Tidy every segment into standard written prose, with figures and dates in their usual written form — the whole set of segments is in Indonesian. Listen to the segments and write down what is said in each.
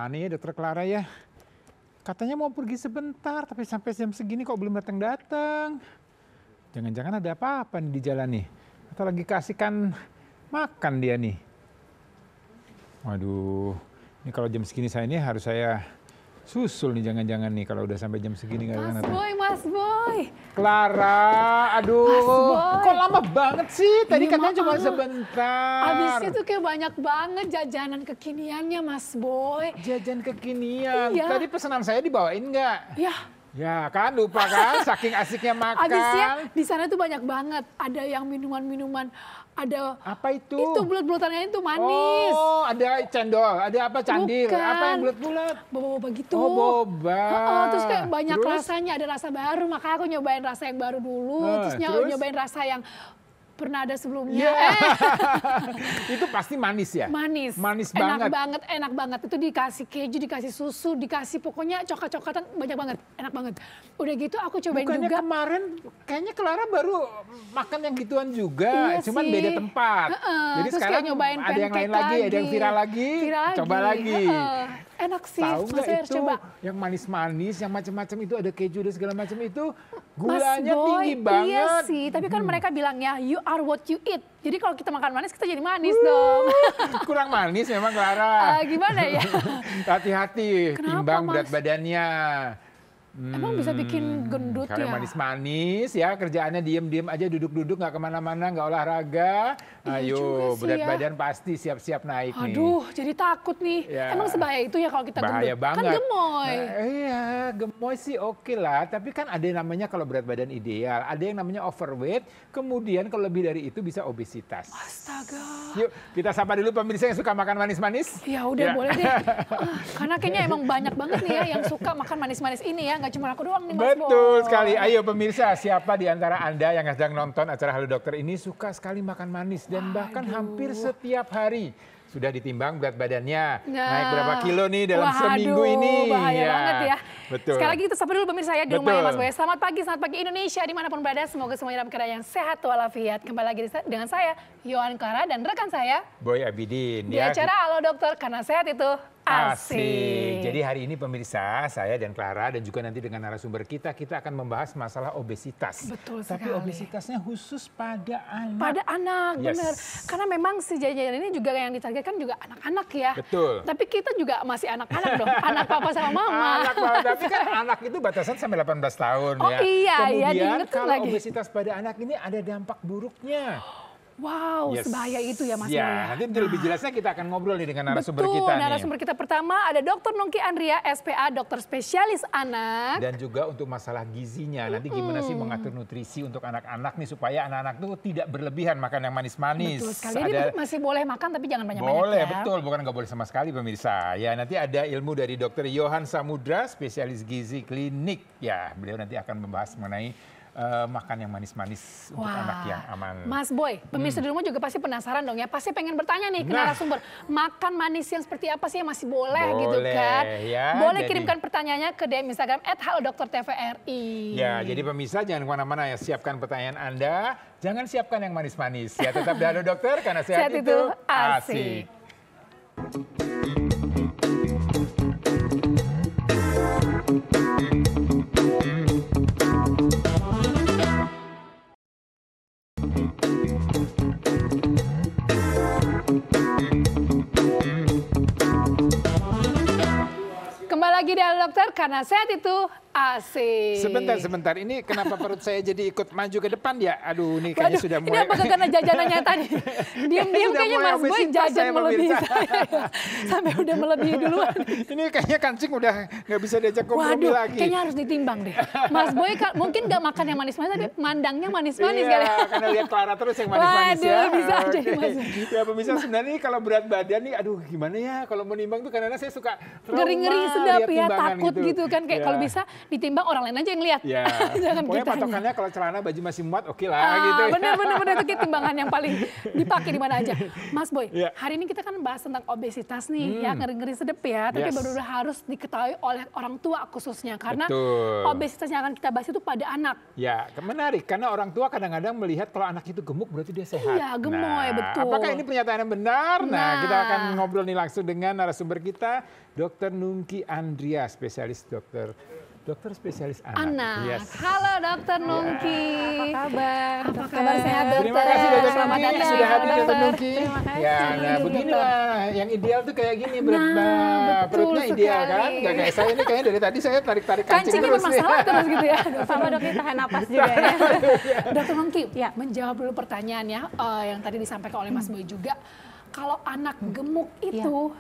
Kemana ya dokter Clara ya? Katanya mau pergi sebentar, tapi sampai jam segini kok belum datang-datang. Jangan-jangan ada apa-apa nih di jalan nih. Atau lagi kasihkan makan dia nih. Waduh, ini kalau jam segini harus saya susul nih, jangan-jangan nih kalau udah sampai jam segini nggak datang. Mas Boy. Clara, aduh, Mas Boy. kok lama banget sih? Tadi Iya, katanya cuma maaf. sebentar. Abis itu kayak banyak banget jajanan kekiniannya Mas Boy. Jajan kekinian. Iya. Tadi pesanan saya dibawain nggak? Ya, Ya kan, lupa kan? Saking asiknya makan. abisnya di sana tuh banyak banget. Ada yang minuman-minuman, ada Apa itu? itu bulat-bulatannya itu manis. Oh, ada cendol, ada apa candil? Bukan. Apa yang bulat-bulat? Boba-boba gitu. Oh, boba. Terus kayak banyak Terus? rasanya, ada rasa baru. Makanya aku nyobain rasa yang baru dulu. Terus terus? nyobain rasa yang pernah ada sebelumnya. Iya. Itu pasti manis ya? Manis. Manis enak banget. enak banget. Itu dikasih keju, dikasih susu, dikasih pokoknya coklat-coklatan banyak banget. Enak banget. Udah gitu aku cobain Bukannya juga. kemarin kayaknya Clara baru makan yang gituan juga, Iya cuman sih. beda tempat. Jadi Terus sekarang kayak nyobain ada yang lain pancake lagi, ada yang viral lagi, coba lagi. Enak sih, Tahu nggak maksudnya harus itu coba. yang manis-manis, yang macam-macam itu ada keju dan segala macam itu Mas gulanya Boy, tinggi banget. Iya sih, tapi kan mereka bilangnya you are what you eat. Jadi kalau kita makan manis, kita jadi manis dong. Kurang manis memang Clara. Gimana ya? Hati-hati, Kenapa, timbang berat Mas? badannya. Emang bisa bikin gendut Kalau ya? manis-manis ya, kerjaannya diem-diem aja, duduk-duduk nggak kemana-mana, nggak olahraga. Iya juga Ayo, sih berat ya. badan pasti siap-siap naik nih. Aduh, jadi takut nih. Ya. Emang sebahaya itu ya kalau kita Bahaya gendut? banget. Kan gemoy. Iya, gemoy sih oke lah. Tapi kan ada yang namanya kalau berat badan ideal, ada yang namanya overweight. Kemudian kalau lebih dari itu bisa obesitas. Astaga. Yuk, kita sapa dulu pemirsa yang suka makan manis-manis. Ya udah Ya. boleh deh. Karena kayaknya emang banyak banget nih ya yang suka makan manis-manis ini ya. Nggak cuma aku doang nih Mas Betul Boy. sekali. Ayo pemirsa, siapa di antara Anda yang sedang nonton acara Halo Dokter ini suka sekali makan manis dan bahkan hampir setiap hari sudah ditimbang berat badannya. Naik berapa kilo nih dalam seminggu ini. Bahaya banget ya. Betul. Sekali lagi kita sapa dulu pemirsa ya di rumahnya Betul. Mas Boy. Selamat pagi Indonesia dimanapun berada. Semoga semuanya dalam keadaan yang sehat walafiat. Kembali lagi dengan saya, Yohan Clara dan rekan saya. Boy Abidin. Di acara Halo Dokter, karena sehat itu asik. Jadi hari ini pemirsa, saya dan Clara dan juga nanti dengan narasumber kita akan membahas masalah obesitas. Betul Tapi sekali. obesitasnya khusus pada anak. Pada anak, Yes. benar. Karena memang si jajanan ini juga yang ditargetkan juga anak-anak ya. Betul. Tapi kita juga masih anak-anak dong. Anak papa sama mama. Anak banget, tapi kan anak itu batasan sampai 18 tahun Oh ya. iya, iya, Kemudian diingetin kalau lagi. obesitas pada anak ini ada dampak buruknya. Wow, Yes. sebahaya itu ya Mas Boy. Ya, nanti lebih jelasnya kita akan ngobrol nih dengan narasumber Betul, kita nih. narasumber kita pertama ada Dr. Nongki Andrea, SPA, dokter spesialis anak. Dan juga untuk masalah gizinya, nanti gimana sih mengatur nutrisi untuk anak-anak nih supaya anak-anak tuh tidak berlebihan makan yang manis-manis. Betul sekali, jadi masih boleh makan tapi jangan banyak-banyak Boleh, ya. betul. Bukan nggak boleh sama sekali pemirsa. Ya, nanti ada ilmu dari Dr. Yohan Samudra, spesialis gizi klinik. Ya, beliau nanti akan membahas mengenai makan yang manis-manis untuk anak yang aman. Mas Boy, pemirsa di rumah juga pasti penasaran dong ya. Pasti pengen bertanya nih ke narasumber. Makan manis yang seperti apa sih yang masih boleh gitu kan? Ya, boleh jadi, kirimkan pertanyaannya ke DM Instagram @halodoktertvri. Ya, jadi pemirsa jangan kemana-mana ya. Siapkan pertanyaan Anda. Jangan siapkan yang manis-manis. Ya, tetap di Halo Dokter karena sehat itu asik. Kembali lagi di Halo Dokter karena sehat itu asik. Sebentar. Ini kenapa perut saya jadi ikut maju ke depan ya? Aduh, ini kayaknya sudah mulai. Ini apakah karena jajanannya tadi? Diam-diam Sudah kayaknya mulai Mas Boy obesitas jajan saya, melebihi pemirsa. saya. Sampai udah melebihi duluan. Ini kayaknya kancing udah nggak bisa diajak kompromi Waduh, lagi. kayaknya harus ditimbang deh. Mas Boy mungkin nggak makan yang manis-manis, tapi mandangnya manis-manis Iya, kali ya. karena lihat Clara terus yang manis-manis ya. Waduh, bisa aja Oke. Mas. Ya pemirsa, sebenarnya nih kalau berat badan nih, aduh gimana ya kalau menimbang tuh karena saya suka trauma Ngeri-ngeri sedap lihat ya, timbangan takut gitu kan. Kayak Ya. kalau bisa ditimbang orang lain aja yang lihat. Ya, Jangan pokoknya kitanya. patokannya kalau celana baju masih muat, oke lah gitu. Bener itu timbangan yang paling dipakai di mana aja. Mas Boy, Ya. hari ini kita kan bahas tentang obesitas nih, ya ngeri-ngeri sedep ya. Tapi Yes. baru harus diketahui oleh orang tua khususnya karena Betul. obesitas yang akan kita bahas itu pada anak. Ya, menarik karena orang tua kadang-kadang melihat kalau anak itu gemuk berarti dia sehat. Iya, gemoy, betul. Apakah ini pernyataan yang benar? Nah, Nah. kita akan ngobrol nih langsung dengan narasumber kita, Dr. Nungki Andria, spesialis dokter spesialis anak. Anak. Yes. Halo Dokter Nungki. Apa kabar? Apa kabar sehat dokter? Terima kasih Dr. Selamat Nungki datang, sudah hadir Dr. dokter. Nungki. Terima kasih. Ya, nah beginilah yang ideal tuh kayak gini berat betul perutnya ideal kan? sekali. Gak kayak saya ini kayaknya dari tadi saya tarik-tarik kancing Kancingnya terus nih. bermasalah terus gitu ya. Sama dok, kita tahan napas juga ya. Dokter Nungki, Ya. menjawab dulu pertanyaannya yang tadi disampaikan oleh Mas Boy juga. Kalau anak gemuk itu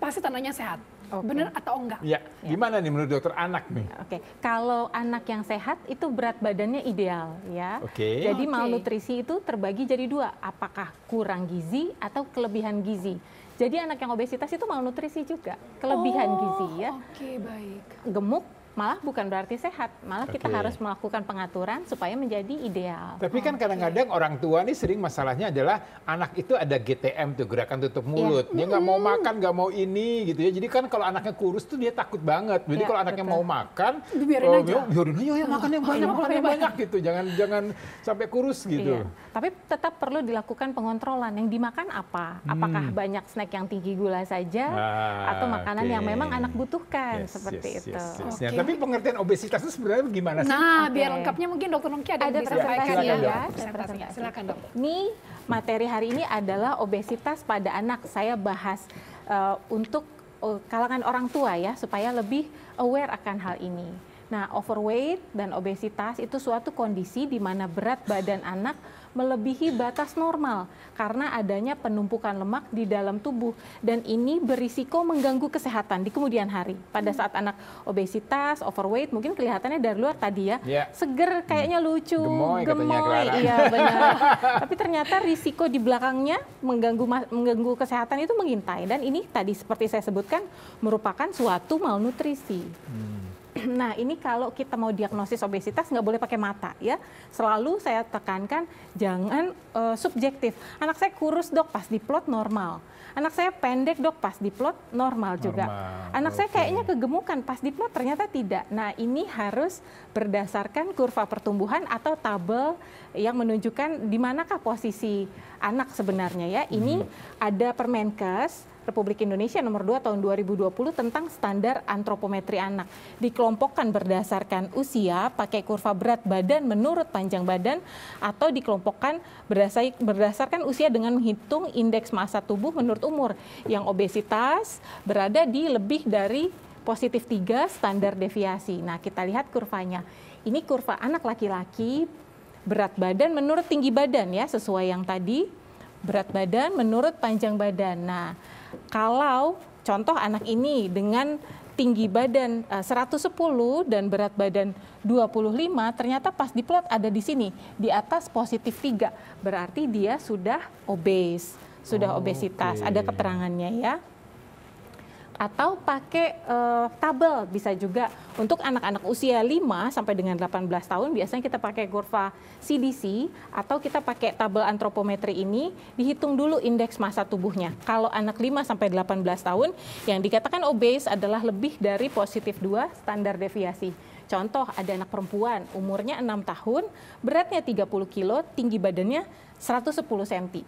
pasti tandanya sehat. Oke. Benar atau enggak? Ya, gimana nih menurut dokter anak nih? Oke, kalau anak yang sehat itu berat badannya ideal ya. Oke. Jadi Oke. malnutrisi itu terbagi jadi dua, apakah kurang gizi atau kelebihan gizi. Jadi anak yang obesitas itu malnutrisi juga, kelebihan gizi ya. Oke, baik. Gemuk malah bukan berarti sehat, malah kita Oke. harus melakukan pengaturan supaya menjadi ideal. Tapi kan kadang-kadang orang tua nih sering masalahnya adalah anak itu ada GTM tuh, gerakan tutup mulut. Dia nggak mau makan, nggak mau ini gitu ya. Jadi kan kalau anaknya kurus tuh dia takut banget. Jadi Iya, kalau anaknya betul. mau makan, Biarin aja. biarin aja ya makan yang banyak, makan yang banyak gitu. Jangan sampai kurus gitu. Iya. Tapi tetap perlu dilakukan pengontrolan. Yang dimakan apa? Apakah banyak snack yang tinggi gula saja atau makanan yang oke. memang anak butuhkan Yes, seperti yes, itu. yes, yes. Oke. Ya, tapi pengertian obesitas itu sebenarnya gimana sih? Nah, biar Oke. lengkapnya mungkin Dokter Nungki ada yang Ada bisa presentasi sampaikan ya, ya. Dok? Presentasinya. Silakan Dok. Ini materi hari ini adalah obesitas pada anak. Saya bahas untuk kalangan orang tua ya, supaya lebih aware akan hal ini. Nah, overweight dan obesitas itu suatu kondisi di mana berat badan anak melebihi batas normal karena adanya penumpukan lemak di dalam tubuh, dan ini berisiko mengganggu kesehatan di kemudian hari. Pada saat anak obesitas, overweight, mungkin kelihatannya dari luar tadi ya, Ya. seger, kayaknya lucu, Gemoy katanya Clara. iya benar. Tapi ternyata risiko di belakangnya mengganggu kesehatan itu mengintai, dan ini tadi seperti saya sebutkan merupakan suatu malnutrisi. Nah, ini kalau kita mau diagnosis obesitas nggak boleh pakai mata ya. Selalu saya tekankan jangan subjektif. Anak saya kurus dok, pas diplot normal. Anak saya pendek dok, pas diplot normal juga. Anak saya oke. kayaknya kegemukan, pas diplot ternyata tidak. Nah, ini harus berdasarkan kurva pertumbuhan atau tabel yang menunjukkan di manakah posisi anak sebenarnya ya. Ini ada Permenkes Republik Indonesia nomor 2 tahun 2020 tentang standar antropometri anak. Dikelompokkan berdasarkan usia, pakai kurva berat badan menurut panjang badan, atau dikelompokkan berdasarkan usia dengan menghitung indeks massa tubuh menurut umur. Yang obesitas berada di lebih dari positif 3 standar deviasi. Nah, kita lihat kurvanya. Ini kurva anak laki-laki, berat badan menurut tinggi badan ya, sesuai yang tadi. Berat badan menurut panjang badan. Nah, kalau contoh anak ini dengan tinggi badan 110 dan berat badan 25, ternyata pas diplot ada di sini, di atas positif 3. Berarti dia sudah obes, sudah obesitas. Oke. Ada keterangannya ya. Atau pakai tabel bisa juga. Untuk anak-anak usia 5 sampai dengan 18 tahun biasanya kita pakai kurva CDC atau kita pakai tabel antropometri ini, dihitung dulu indeks massa tubuhnya. Kalau anak 5 sampai 18 tahun yang dikatakan obes adalah lebih dari positif 2 standar deviasi. Contoh, ada anak perempuan umurnya 6 tahun, beratnya 30 kilo, tinggi badannya 110 cm.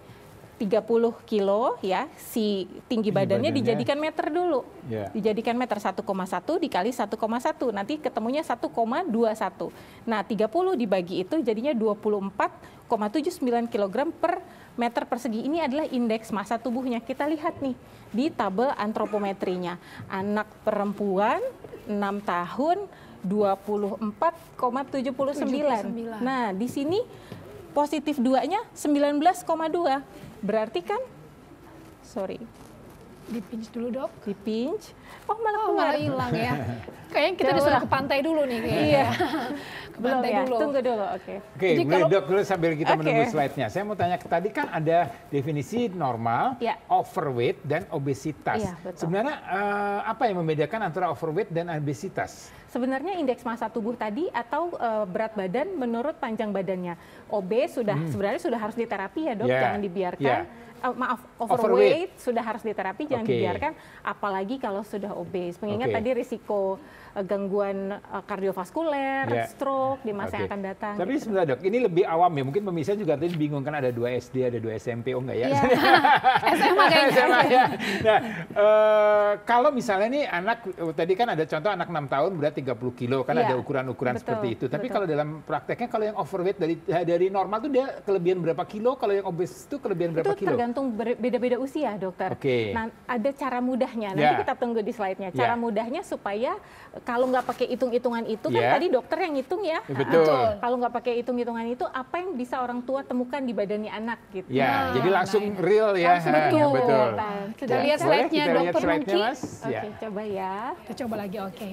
30 kilo ya, si tinggi badannya dijadikan meter dulu. Ya. Dijadikan meter 1,1 dikali 1,1, nanti ketemunya 1,21. Nah, 30 dibagi itu jadinya 24,79 kg per meter persegi. Ini adalah indeks massa tubuhnya. Kita lihat nih di tabel antropometrinya. Anak perempuan 6 tahun 24,79. Nah, di sini positif 2-nya 19,2. Berarti kan, Dipinch dulu dok. dipinch. Oh, malah Oh, keluar. malah hilang ya. Kayaknya kita Coba. disuruh ke pantai dulu nih kayaknya. Iya. Ke Belum pantai ya, dulu. tunggu dulu, oke. Oke, Jadi boleh kalau- dok dulu sambil kita Oke. menunggu slide-nya. Saya mau tanya, tadi kan ada definisi normal, Ya. overweight, dan obesitas. Iya, betul. Sebenarnya apa yang membedakan antara overweight dan obesitas? Sebenarnya indeks massa tubuh tadi atau berat badan menurut panjang badannya. Obes sebenarnya sudah harus diterapi ya dok, jangan dibiarkan. Overweight sudah harus diterapi, jangan dibiarkan. Apalagi kalau sudah obes. Mengingat tadi risiko gangguan kardiovaskuler, stroke di masa yang akan datang. Tapi sebenarnya dok, ini lebih awam ya. Mungkin pemirsa juga tadi bingung kan ada 2 SD, ada 2 SMP, oh enggak ya? SMA kayaknya. SMA ya. Nah, kalau misalnya nih anak, tadi kan ada contoh anak 6 tahun berat 30 kilo, kan ada ukuran-ukuran seperti itu. Tapi kalau dalam prakteknya, kalau yang overweight dari normal tuh dia kelebihan berapa kilo, kalau yang obes itu kelebihan berapa kilo? Itu tergantung beda-beda usia dokter. Nah, ada cara mudahnya, nanti kita tunggu di slide-nya. Cara mudahnya supaya kalau nggak pakai hitung-hitungan itu, kan tadi dokter yang hitung ya. Betul. Kalau nggak pakai hitung-hitungan itu, apa yang bisa orang tua temukan di badannya anak gitu. Ya, jadi langsung real ya. Betul. Kita lihat slide-nya dokter Nungki. Oke, coba ya. Kita coba lagi, oke.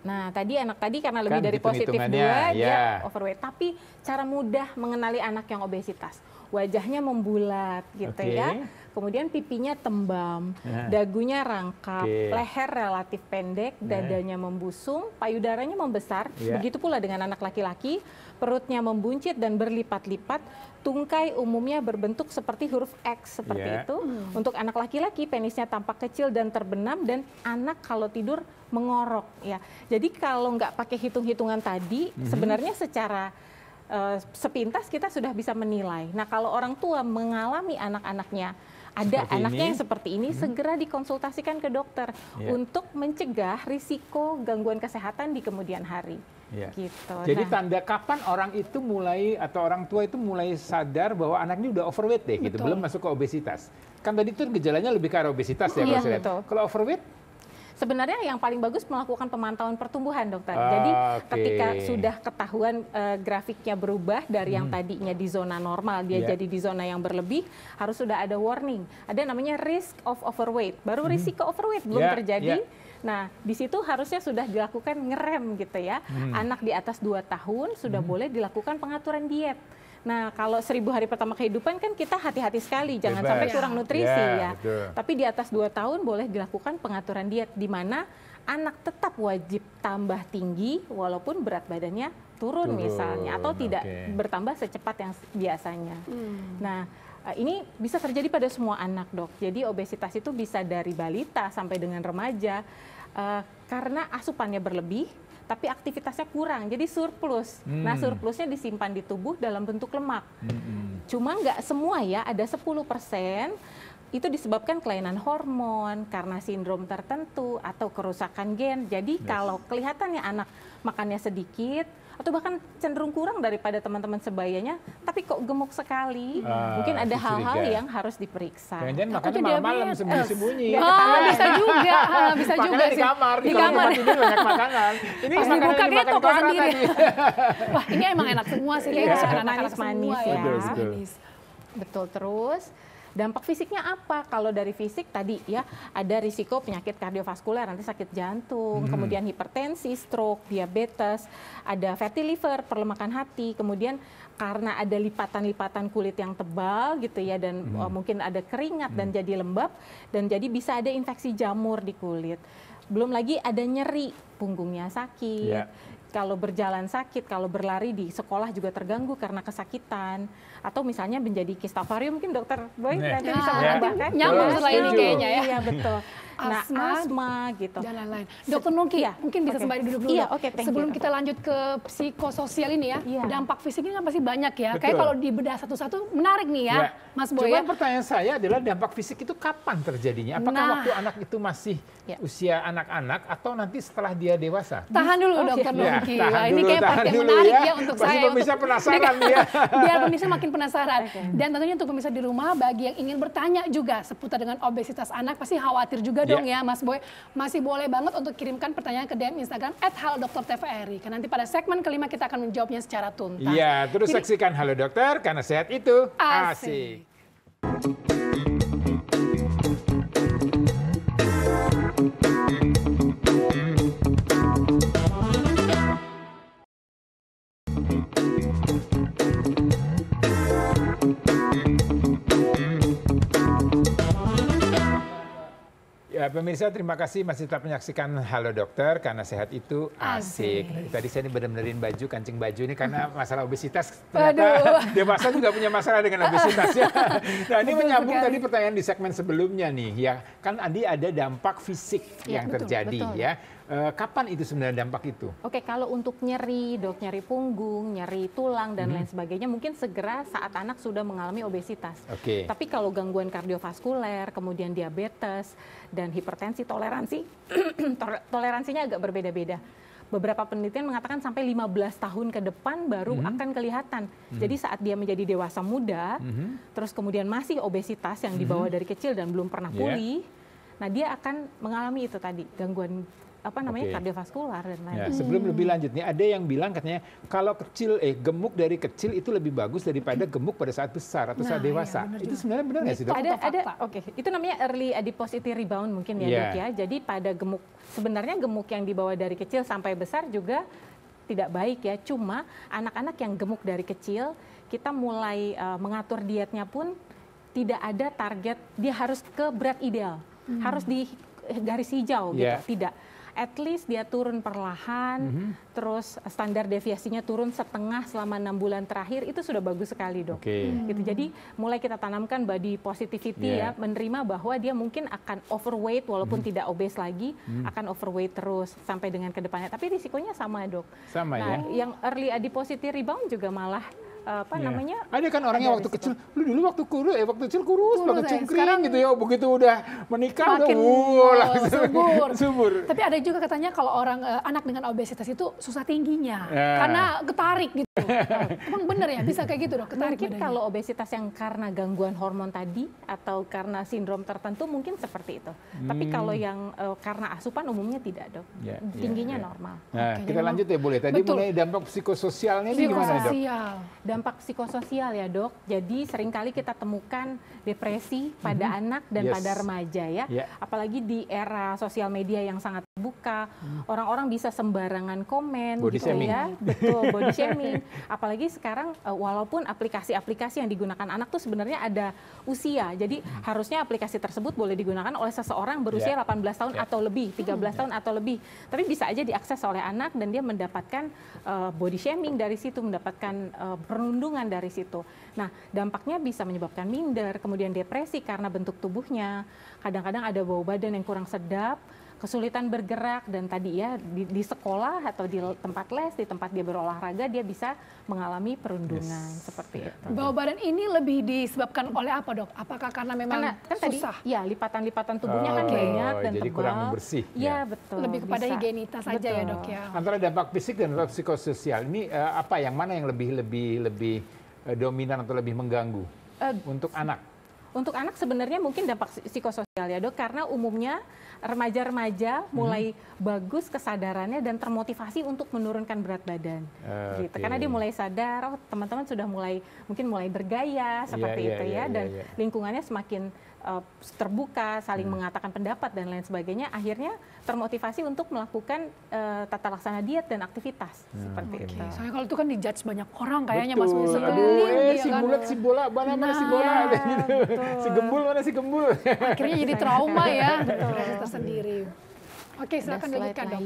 Nah, anak tadi karena lebih dari positif 2, dia overweight. Tapi cara mudah mengenali anak yang obesitas. Wajahnya membulat gitu ya. Kemudian pipinya tembam, dagunya rangkap, leher relatif pendek, dadanya membusung, payudaranya membesar. Begitu pula dengan anak laki-laki, perutnya membuncit dan berlipat-lipat, tungkai umumnya berbentuk seperti huruf X seperti itu. Untuk anak laki-laki penisnya tampak kecil dan terbenam, dan anak kalau tidur mengorok ya. Jadi kalau nggak pakai hitung-hitungan tadi, sebenarnya secara sepintas kita sudah bisa menilai. Nah, kalau orang tua mengalami anak-anaknya ada anaknya yang seperti ini, segera dikonsultasikan ke dokter untuk mencegah risiko gangguan kesehatan di kemudian hari. Gitu. Jadi tanda kapan orang itu mulai, atau orang tua itu mulai sadar bahwa anaknya udah overweight deh, gitu, belum masuk ke obesitas. Kan tadi tuh gejalanya lebih ke arah obesitas ya kalau saya lihat. Kalau overweight? Sebenarnya yang paling bagus melakukan pemantauan pertumbuhan dokter. Jadi ketika sudah ketahuan grafiknya berubah dari yang tadinya di zona normal, dia jadi di zona yang berlebih, harus sudah ada warning. Ada namanya risk of overweight. Baru risiko overweight belum terjadi. Nah, di situ harusnya sudah dilakukan ngerem gitu ya. Anak di atas 2 tahun sudah boleh dilakukan pengaturan diet. Nah, kalau 1000 hari pertama kehidupan kan kita hati-hati sekali, jangan sampai kurang nutrisi ya. Tapi di atas 2 tahun boleh dilakukan pengaturan diet, di mana anak tetap wajib tambah tinggi walaupun berat badannya turun misalnya, atau tidak bertambah secepat yang biasanya. Nah, ini bisa terjadi pada semua anak dok. Jadi obesitas itu bisa dari balita sampai dengan remaja, karena asupannya berlebih, tapi aktivitasnya kurang, jadi surplus. Nah, surplusnya disimpan di tubuh dalam bentuk lemak. Cuma nggak semua ya, ada 10% itu disebabkan kelainan hormon, karena sindrom tertentu, atau kerusakan gen. Jadi kalau kelihatannya anak makannya sedikit, atau bahkan cenderung kurang daripada teman-teman sebayanya, tapi kok gemuk sekali, mungkin ada hal-hal yang harus diperiksa. Jangan-jangan makannya malam-malam sembunyi-sembunyi. Bisa juga, bisa juga sih. Di kamar, di kamar ini banyak makanan. Ini pas makanan dibuka dia toko sendiri. Wah, ini emang enak semua sih, anak-anak manis ya. Betul. Terus dampak fisiknya apa? Kalau dari fisik tadi ya, ada risiko penyakit kardiovaskuler, nanti sakit jantung, kemudian hipertensi, stroke, diabetes, ada fatty liver, perlemakan hati, kemudian karena ada lipatan-lipatan kulit yang tebal gitu ya, dan mungkin ada keringat dan jadi lembab, dan jadi bisa ada infeksi jamur di kulit. Belum lagi ada nyeri, punggungnya sakit. Kalau berjalan sakit, kalau berlari di sekolah juga terganggu karena kesakitan, atau misalnya menjadi kista ovarium, mungkin dokter Boy nanti bisa menambahkan. Nyambung setelah ini kayaknya ya. Iya betul. Nah, asma gitu. Dan lain-lain. Dokter Nungki, mungkin bisa sembari duduk dulu. Sebelum kita lanjut ke psikososial ini ya, dampak fisik ini kan pasti banyak ya. Kayak kalau dibedah satu-satu menarik nih ya, Mas Boy. Cuman pertanyaan saya adalah dampak fisik itu kapan terjadinya? Apakah waktu anak itu masih usia anak-anak atau nanti setelah dia dewasa? Tahan dulu Dokter Nungki. Ini kayak part yang menarik ya untuk saya. Pemirsa penasaran ya. Biar pemirsa makin penasaran. Dan tentunya untuk pemirsa di rumah, bagi yang ingin bertanya juga seputar dengan obesitas anak, pasti khawatir juga dong ya Mas Boy. Masih boleh banget untuk kirimkan pertanyaan ke DM Instagram @haloDokterTVRI. Karena nanti pada segmen kelima kita akan menjawabnya secara tuntas. Iya, terus saksikan Halo Dokter, karena sehat itu asik. pemirsa terima kasih masih tetap menyaksikan Halo Dokter karena sehat itu asik. Tadi saya ini bener-benerin baju, kancing baju ini karena masalah obesitas. Ternyata dewasa juga punya masalah dengan obesitas ya. Nah ini menyambung tadi pertanyaan di segmen sebelumnya nih ya. Kan Andi ada dampak fisik yang terjadi ya. Kapan itu sebenarnya dampak itu? Oke, kalau untuk nyeri, dok, nyeri punggung, nyeri tulang dan lain sebagainya mungkin segera saat anak sudah mengalami obesitas. Tapi kalau gangguan kardiovaskuler, kemudian diabetes dan hipertensi, toleransinya agak berbeda-beda. Beberapa penelitian mengatakan sampai 15 tahun ke depan baru akan kelihatan. Jadi saat dia menjadi dewasa muda, terus kemudian masih obesitas yang dibawa dari kecil dan belum pernah pulih, nah dia akan mengalami itu tadi, gangguan kardiovaskular dan lain-lain. Ya, sebelum lebih lanjut nih, ada yang bilang katanya kalau gemuk dari kecil itu lebih bagus daripada gemuk pada saat besar atau saat dewasa. Ya, itu sebenarnya benar nggak sih, Dok? Itu namanya early adiposity rebound mungkin ya, Dok ya. Jadi pada gemuk, sebenarnya gemuk yang dibawa dari kecil sampai besar juga tidak baik ya. Cuma anak-anak yang gemuk dari kecil, kita mulai mengatur dietnya pun tidak ada target dia harus ke berat ideal, harus di garis hijau gitu, tidak. At least dia turun perlahan, terus standar deviasinya turun setengah selama 6 bulan terakhir, itu sudah bagus sekali, Dok. Gitu. Jadi mulai kita tanamkan body positivity ya, menerima bahwa dia mungkin akan overweight walaupun tidak obes lagi, akan overweight terus sampai dengan kedepannya. Tapi risikonya sama, Dok. Sama nah, yang early adiposity rebound juga malah namanya? Ada kan orang yang waktu kecil, lu dulu waktu kecil kurus banget cungkring gitu ya, begitu udah menikah udah subur. Tapi ada juga katanya kalau orang anak dengan obesitas itu susah tingginya karena ketarik gitu. Emang bener ya bisa kayak gitu, Dok? Ketarik mungkin kalau obesitas yang karena gangguan hormon tadi atau karena sindrom tertentu mungkin seperti itu. Tapi kalau yang karena asupan umumnya tidak, Dok. Tingginya normal. Nah, kita lanjut ya boleh. Tadi mengenai dampak psikososialnya ini gimana, Dok? Dampak psikososial ya, Dok. Jadi seringkali kita temukan depresi pada anak dan pada remaja ya. Apalagi di era sosial media yang sangat terbuka, orang-orang bisa sembarangan komen body gitu shaming. Ya. Betul, body shaming. Apalagi sekarang walaupun aplikasi-aplikasi yang digunakan anak tuh sebenarnya ada usia. Jadi harusnya aplikasi tersebut boleh digunakan oleh seseorang berusia 18 tahun atau lebih, 13 tahun atau lebih. Tapi bisa aja diakses oleh anak dan dia mendapatkan body shaming dari situ, mendapatkan perundungan dari situ. Nah, dampaknya bisa menyebabkan minder, kemudian depresi karena bentuk tubuhnya. Kadang-kadang ada bau badan yang kurang sedap, kesulitan bergerak, dan tadi ya di sekolah atau di tempat les, di tempat dia berolahraga, dia bisa mengalami perundungan seperti itu. Bau badan ini lebih disebabkan oleh apa, Dok? Apakah karena memang kan susah? Tadi, ya lipatan-lipatan tubuhnya kan banyak dan jadi tebal. kurang bersih. Ya, betul. Lebih kepada higienitas saja ya, Dok ya. Antara dampak fisik dan dampak psikososial ini apa yang mana yang lebih dominan atau lebih mengganggu untuk anak? Untuk anak sebenarnya mungkin dampak psikososial ya, Dok, karena umumnya remaja-remaja mulai bagus kesadarannya dan termotivasi untuk menurunkan berat badan. Gitu. Karena dia mulai sadar, teman-teman sudah mulai bergaya seperti itu ya, dan lingkungannya semakin terbuka, saling mengatakan pendapat dan lain sebagainya, akhirnya termotivasi untuk melakukan tata laksana diet dan aktivitas seperti itu. Soalnya kalau itu kan dijudge banyak orang kayaknya, Mas Wilson. Si bulat, si bola, mana si bola, gitu. Si gembul mana si gembul. Akhirnya jadi trauma ya, tersendiri. Oke, silakan lanjutkan, Dok.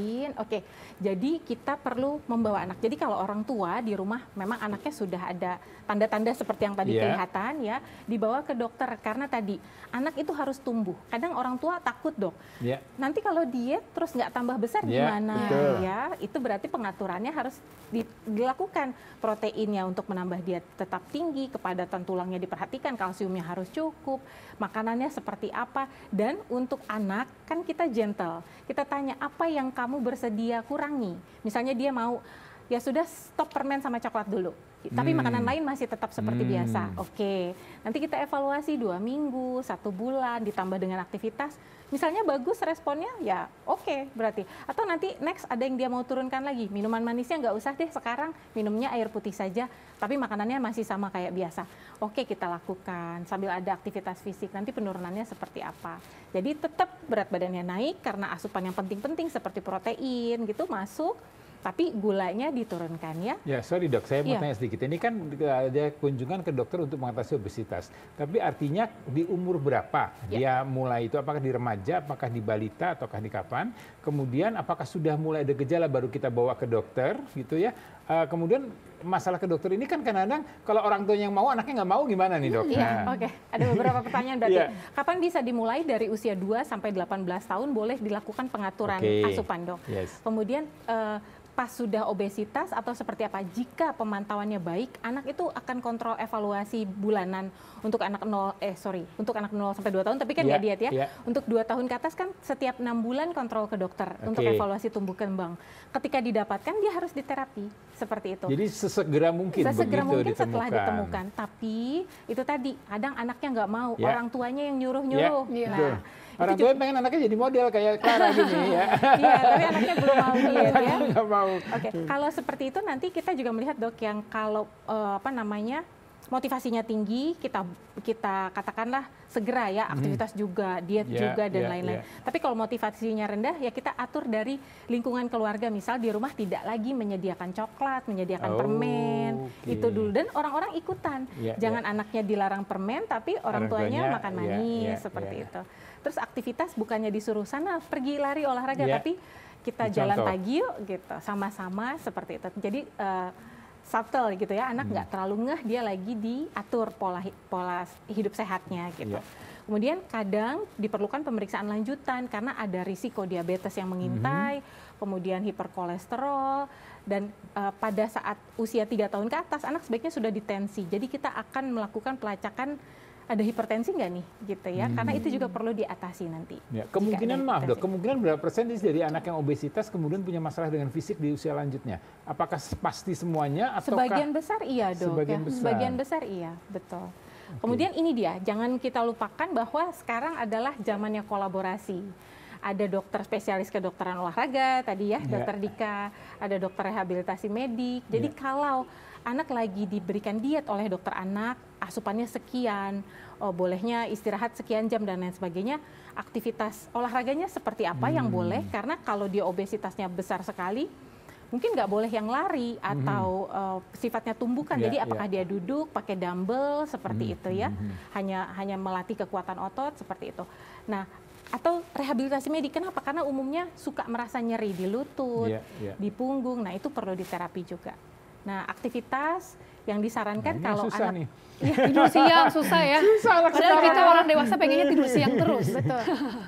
Oke, jadi kita perlu membawa anak. Jadi kalau orang tua di rumah memang anaknya sudah ada tanda-tanda seperti yang tadi kelihatan ya, dibawa ke dokter karena tadi anak itu harus tumbuh. Kadang orang tua takut, Dok. Nanti kalau diet terus nggak tambah besar gimana? Ya, itu berarti pengaturannya harus dilakukan. Proteinnya untuk menambah dia tetap tinggi, kepadatan tulangnya diperhatikan, kalsiumnya harus cukup, makanannya seperti apa. Dan untuk anak kan kita gentle. Kita tanya apa yang kamu bersedia kurangi. Misalnya dia mau, ya sudah stop permen sama coklat dulu. Tapi makanan lain masih tetap seperti biasa. Oke, nanti kita evaluasi 2 minggu, 1 bulan, ditambah dengan aktivitas. Misalnya bagus responnya, ya oke berarti. Atau nanti next ada yang dia mau turunkan lagi. Minuman manisnya nggak usah deh sekarang, minumnya air putih saja. Tapi makanannya masih sama kayak biasa. Oke, kita lakukan sambil ada aktivitas fisik. Nanti penurunannya seperti apa. Jadi tetap berat badannya naik karena asupan yang penting-penting seperti protein gitu masuk. tapi gulanya diturunkan ya. Ya, sorry dok, saya mau tanya sedikit. Ini kan ada kunjungan ke dokter untuk mengatasi obesitas. Tapi artinya di umur berapa dia mulai itu? Apakah di remaja, apakah di balita, ataukah di kapan? Kemudian apakah sudah mulai ada gejala baru kita bawa ke dokter gitu ya? Kemudian masalah ke dokter ini kan kadang-kadang kalau orang tua yang mau, anaknya nggak mau gimana nih dok? Oke. Ada beberapa pertanyaan berarti. Kapan bisa dimulai? Dari usia 2 sampai 18 tahun boleh dilakukan pengaturan asupan dok. Kemudian pas sudah obesitas atau seperti apa, jika pemantauannya baik, anak itu akan kontrol evaluasi bulanan untuk anak 0 sampai 2 tahun, tapi kan nggak diet ya. Untuk 2 tahun ke atas kan setiap 6 bulan kontrol ke dokter untuk evaluasi tumbuh kembang. Ketika didapatkan dia harus diterapi seperti itu. Jadi sesegera mungkin setelah ditemukan. Tapi itu tadi kadang anaknya nggak mau, orang tuanya yang nyuruh-nyuruh. Nah, orang tua pengen anaknya jadi model kayak Clara gini ya. Iya, tapi anaknya belum mau diet ya. Nggak mau. Oke, kalau seperti itu nanti kita juga melihat dok yang kalau motivasinya tinggi, kita katakanlah segera ya, aktivitas juga, diet juga dan lain-lain. Tapi kalau motivasinya rendah ya kita atur dari lingkungan keluarga, misal di rumah tidak lagi menyediakan coklat, menyediakan permen, itu dulu, dan orang-orang ikutan. Jangan anaknya dilarang permen tapi orang tuanya makan manis seperti itu. Terus aktivitas bukannya disuruh sana pergi lari olahraga, tapi kita jalan pagi yuk gitu, sama-sama seperti itu. Jadi subtle gitu ya, anak nggak terlalu ngeh, dia lagi diatur pola hidup sehatnya gitu. Kemudian kadang diperlukan pemeriksaan lanjutan karena ada risiko diabetes yang mengintai, kemudian hiperkolesterol, dan pada saat usia 3 tahun ke atas anak sebaiknya sudah ditensi. Jadi kita akan melakukan pelacakan, ada hipertensi nggak nih gitu ya, karena itu juga perlu diatasi nanti. Kemungkinan kemungkinan berapa persen dari anak yang obesitas kemudian punya masalah dengan fisik di usia lanjutnya? Apakah pasti semuanya ataukah? Sebagian besar iya dok. Sebagian besar iya, betul. Kemudian ini dia, jangan kita lupakan bahwa sekarang adalah zamannya kolaborasi. Ada dokter spesialis kedokteran olahraga tadi ya, dokter Dika, ada dokter rehabilitasi medik. Jadi kalau anak lagi diberikan diet oleh dokter anak, asupannya sekian, bolehnya istirahat sekian jam dan lain sebagainya, aktivitas olahraganya seperti apa yang boleh, karena kalau dia obesitasnya besar sekali, mungkin nggak boleh yang lari atau sifatnya tumbukan. Jadi apakah dia duduk pakai dumbbell seperti itu ya, hanya melatih kekuatan otot seperti itu. Nah, atau rehabilitasi medik, kenapa? Karena umumnya suka merasa nyeri di lutut, di punggung, nah itu perlu diterapi juga. Nah, aktivitas yang disarankan kalau anak tidur siang susah ya. Padahal kita orang dewasa pengennya tidur siang terus. Betul.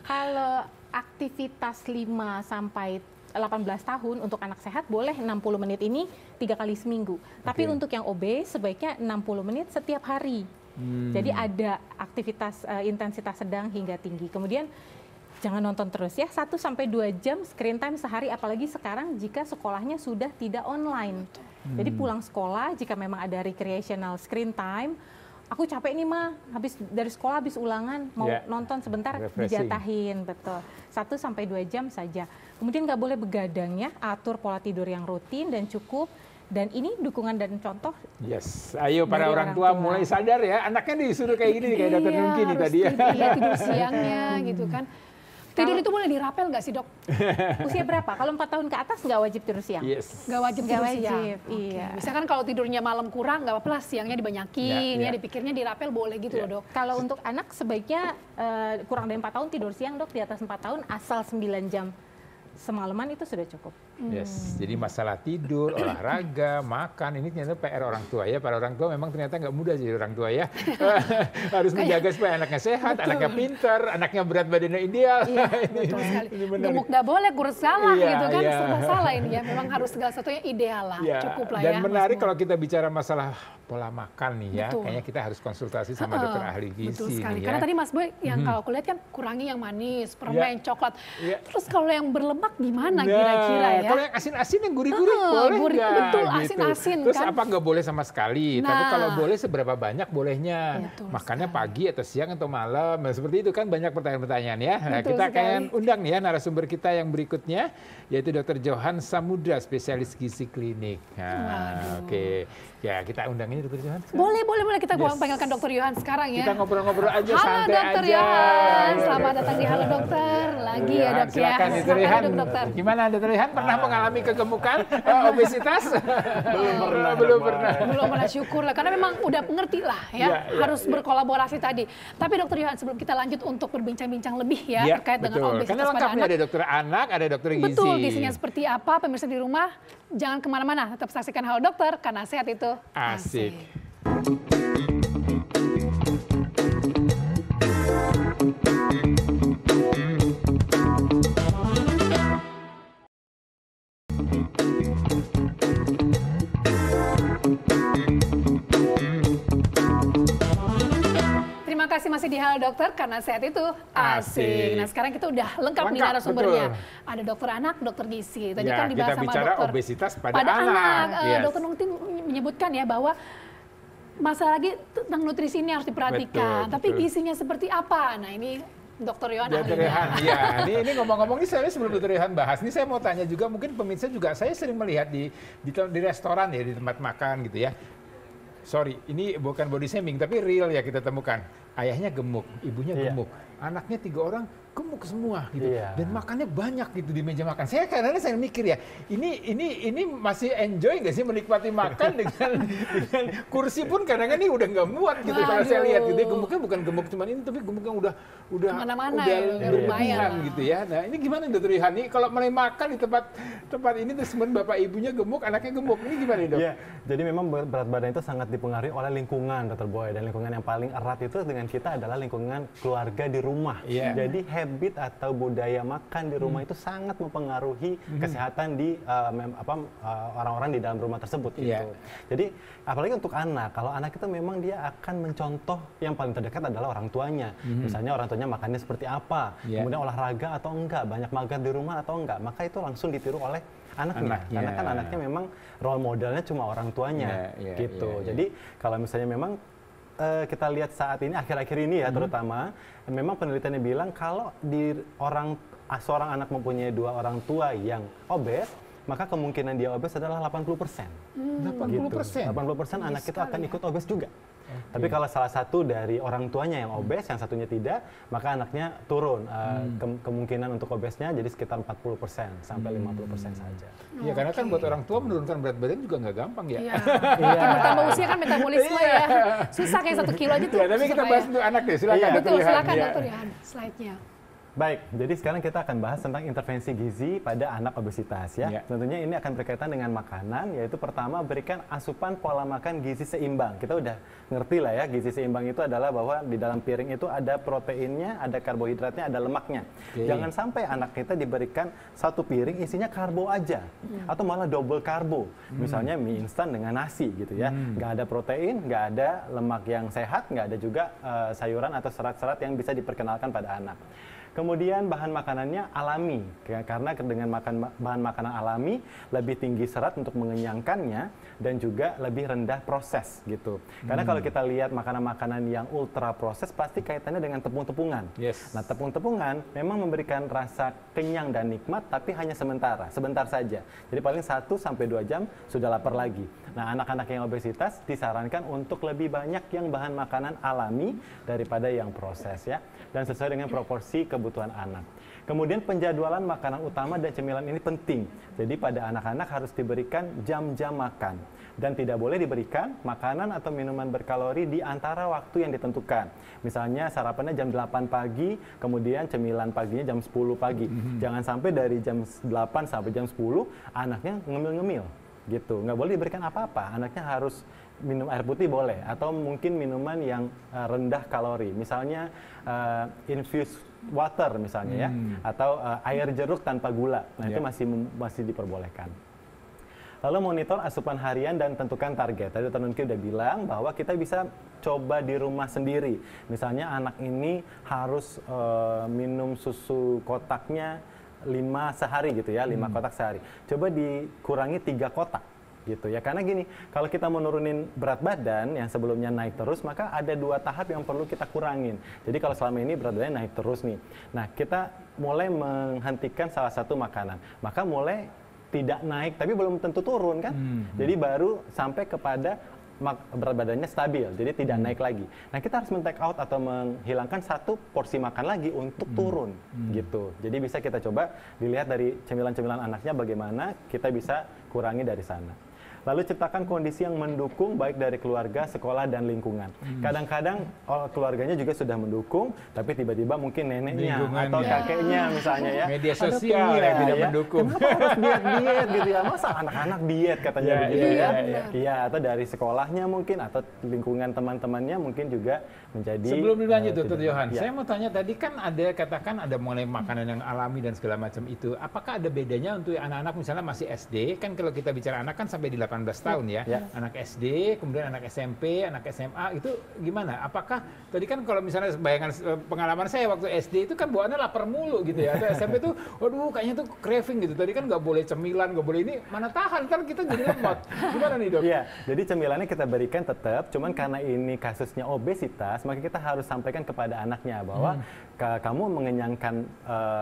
Kalau aktivitas 5 sampai 18 tahun untuk anak sehat boleh 60 menit ini 3 kali seminggu. Tapi untuk yang obes sebaiknya 60 menit setiap hari. Jadi ada aktivitas intensitas sedang hingga tinggi. Kemudian jangan nonton terus ya, 1 sampai 2 jam screen time sehari, apalagi sekarang jika sekolahnya sudah tidak online. Jadi pulang sekolah jika memang ada recreational screen time, aku capek nih Ma, dari sekolah habis ulangan mau nonton sebentar, dijatahin, betul. 1 sampai 2 jam saja. Kemudian nggak boleh begadang ya, atur pola tidur yang rutin dan cukup. Dan ini dukungan dan contoh. Ayo para orang tua mulai sadar ya, anaknya disuruh kayak gini kayak dokter Nungki nih tadi ya. Tidur siangnya gitu kan. Tidur itu boleh dirapel nggak sih dok? Usia berapa? Kalau 4 tahun ke atas nggak wajib tidur siang? Nggak wajib tidur siang. Iya. Misalkan kalau tidurnya malam kurang nggak apa-apa, siangnya dibanyakin, ya dipikirnya dirapel boleh gitu loh dok. Kalau untuk anak sebaiknya kurang dari 4 tahun tidur siang dok, di atas 4 tahun asal 9 jam semalaman itu sudah cukup. Jadi masalah tidur, olahraga, makan, ini ternyata PR orang tua ya. Para orang tua memang ternyata nggak mudah jadi orang tua ya. Harus menjaga supaya anaknya sehat, anaknya pintar, anaknya berat badannya ideal. Betul sekali. Gemuk nggak boleh, kurus salah gitu kan, serba salah ini ya. Memang harus segala satunya ideal lah, cukup lah ya. Dan menarik kalau kita bicara masalah pola makan nih ya, kayaknya kita harus konsultasi sama dokter ahli gizi. Betul sekali, nih, karena tadi Mas Boy yang kalau aku lihat kan kurangi yang manis, permen, coklat. Terus kalau yang berlemak gimana kira-kira ya? Kalau yang asin-asin yang gurih-gurih boleh nggak? Betul, gitu. asin-asin Terus kan? apa nggak boleh sama sekali? Tapi kalau boleh seberapa banyak bolehnya? Makannya pagi atau siang atau malam? Nah, seperti itu kan banyak pertanyaan-pertanyaan ya. Nah, kita akan undang nih ya narasumber kita yang berikutnya, yaitu Dr. Johan Samudra, spesialis gizi klinik. Nah, oke. Ya, kita undang ini Dr. Johan. Boleh. Kita panggilkan Dr. Johan sekarang ya. Kita ngobrol-ngobrol aja, Halo santai Dr. aja. Johan, selamat datang di Halo Dokter. Lagi ya dok ya. Silakan Dr. Johan untuk dokter. Gimana Dokter Ihan, pernah mengalami kegemukan, obesitas? Belum pernah. Belum pernah, syukur lah, karena memang udah ngerti lah ya, harus berkolaborasi tadi. Tapi Dokter Yohan, sebelum kita lanjut untuk berbincang-bincang lebih ya terkait dengan obesitas karena pada anak. Ada dokter anak, ada dokter gizi. Betul, gizinya seperti apa, pemirsa di rumah jangan kemana-mana, tetap saksikan Halo Dokter karena sehat itu asik. Terima kasih masih di Halo Dokter karena sehat itu asik. Nah sekarang kita udah lengkap nih narasumbernya. Ada dokter anak, dokter gizi. Tadi kan dibahas sama dokter obesitas pada anak. Dokter Nungtin menyebutkan ya bahwa masalah lagi tentang nutrisi ini harus diperhatikan. Tapi gizinya seperti apa? Nah ini Dokter Yohan. Dokter Yohan, iya. Ini ngomong-ngomong, ini saya sebelum Dokter Yohan bahas, ini saya mau tanya juga, mungkin pemirsa juga, saya sering melihat di restoran ya, di tempat makan gitu ya. Sorry, ini bukan body shaming, tapi real ya kita temukan. Ayahnya gemuk, ibunya gemuk, anaknya 3 orang gemuk semua gitu. Dan makannya banyak gitu di meja makan. Kadang-kadang saya mikir ya, ini masih enjoy nggak sih menikmati makan dengan kursi pun kadang-kadang ini udah nggak muat gitu. Kalau saya lihat gitu, gemuknya bukan gemuk cuma ini, tapi gemuknya udah berlebihan gitu ya. Nah ini gimana Dokter Yohan? Ini kalau mulai makan di tempat ini terus bapak ibunya gemuk, anaknya gemuk, ini gimana Dok? Iya, jadi memang berat badan itu sangat dipengaruhi oleh lingkungan Dokter Boy, dan lingkungan yang paling erat itu dengan kita adalah lingkungan keluarga di rumah. Jadi habit atau budaya makan di rumah itu sangat mempengaruhi kesehatan di orang-orang di dalam rumah tersebut gitu. Jadi apalagi untuk anak, kalau anak itu memang dia akan mencontoh yang paling terdekat adalah orang tuanya. Misalnya orang tuanya makannya seperti apa, kemudian olahraga atau enggak, banyak mager di rumah atau enggak, maka itu langsung ditiru oleh anaknya. Karena kan anaknya memang role modelnya cuma orang tuanya gitu. Jadi kalau misalnya memang kita lihat saat ini, akhir-akhir ini ya terutama, memang penelitiannya bilang kalau seorang anak mempunyai 2 orang tua yang obes, maka kemungkinan dia obes adalah 80%. 80%? 80% anak itu akan ikut obes juga. Tapi kalau salah satu dari orang tuanya yang obes, yang satunya tidak, maka anaknya turun kemungkinan untuk obesnya jadi sekitar 40% sampai 50% saja. Iya, karena kan buat orang tua menurunkan berat badan juga nggak gampang ya. Makin bertambah usia kan metabolisme ya. Susah kayak 1 kilo aja tuh. Tapi kita bahas untuk anak deh, silakan Dokter Yohan. Silakan Dokter Yohan, slide-nya. Baik, jadi sekarang kita akan bahas tentang intervensi gizi pada anak obesitas ya. Tentunya ini akan berkaitan dengan makanan, yaitu pertama berikan asupan pola makan gizi seimbang. Kita udah ngerti lah ya, gizi seimbang itu adalah bahwa di dalam piring itu ada proteinnya, ada karbohidratnya, ada lemaknya. Jangan sampai anak kita diberikan 1 piring isinya karbo aja, atau malah double karbo. Misalnya mie instan dengan nasi gitu ya. Nggak ada protein, nggak ada lemak yang sehat, nggak ada juga sayuran atau serat-serat yang bisa diperkenalkan pada anak. Kemudian bahan makanannya alami, karena dengan bahan makanan alami lebih tinggi serat untuk mengenyangkannya dan juga lebih rendah proses gitu. Karena kalau kita lihat makanan-makanan yang ultra proses pasti kaitannya dengan tepung-tepungan. Nah tepung-tepungan memang memberikan rasa kenyang dan nikmat tapi hanya sebentar saja. Jadi paling 1-2 jam sudah lapar lagi. Nah anak-anak yang obesitas disarankan untuk lebih banyak yang bahan makanan alami daripada yang proses ya. Dan sesuai dengan proporsi kebutuhan anak. Kemudian penjadwalan makanan utama dan cemilan ini penting. Jadi pada anak-anak harus diberikan jam-jam makan. Dan tidak boleh diberikan makanan atau minuman berkalori di antara waktu yang ditentukan. Misalnya sarapannya jam 8 pagi, kemudian cemilan paginya jam 10 pagi. Jangan sampai dari jam 8 sampai jam 10 anaknya ngemil-ngemil. Gitu. Nggak boleh diberikan apa-apa. Anaknya harus minum air putih boleh, atau mungkin minuman yang rendah kalori, misalnya infused water misalnya ya, atau air jeruk tanpa gula. Nah itu masih diperbolehkan. Lalu monitor asupan harian dan tentukan target. Tadi Dr. Nungki udah bilang bahwa kita bisa coba di rumah sendiri. Misalnya anak ini harus minum susu kotaknya 5 sehari gitu ya, 5 kotak sehari. Coba dikurangi 3 kotak. Gitu ya, karena gini, kalau kita menurunin berat badan yang sebelumnya naik terus, maka ada 2 tahap yang perlu kita kurangin. Jadi kalau selama ini berat badan naik terus nih, nah kita mulai menghentikan salah satu makanan, maka mulai tidak naik tapi belum tentu turun kan. Jadi baru sampai kepada berat badannya stabil, jadi tidak naik lagi. Nah, kita harus men-take out atau menghilangkan satu porsi makan lagi untuk turun, gitu. Jadi bisa kita coba dilihat dari cemilan-cemilan anaknya bagaimana kita bisa kurangi dari sana. Lalu ciptakan kondisi yang mendukung baik dari keluarga, sekolah, dan lingkungan. Kadang-kadang keluarganya juga sudah mendukung, tapi tiba-tiba mungkin neneknya atau kakeknya misalnya ya. Media sosial yang tidak mendukung. Kenapa harus diet-diet gitu ya? Masa anak-anak diet katanya begitu ya? Iya, atau dari sekolahnya mungkin, atau lingkungan teman-temannya mungkin juga menjadi. Sebelum dilanjut Dr. Johan, saya mau tanya tadi kan ada mulai makanan yang alami dan segala macam itu. Apakah ada bedanya untuk anak-anak misalnya masih SD? Kan kalau kita bicara anak kan sampai di 18 tahun ya. Anak SD, kemudian anak SMP, anak SMA, itu gimana? Apakah tadi kan kalau misalnya bayangan pengalaman saya waktu SD itu kan bawaannya lapar mulu gitu ya. Atau SMP tuh, waduh kayaknya tuh craving gitu. Tadi kan nggak boleh cemilan, nggak boleh ini, mana tahan kan kita jadi lemot. Gimana nih dok? Iya, jadi cemilannya kita berikan tetap, cuman karena ini kasusnya obesitas, maka kita harus sampaikan kepada anaknya bahwa kamu mengenyangkan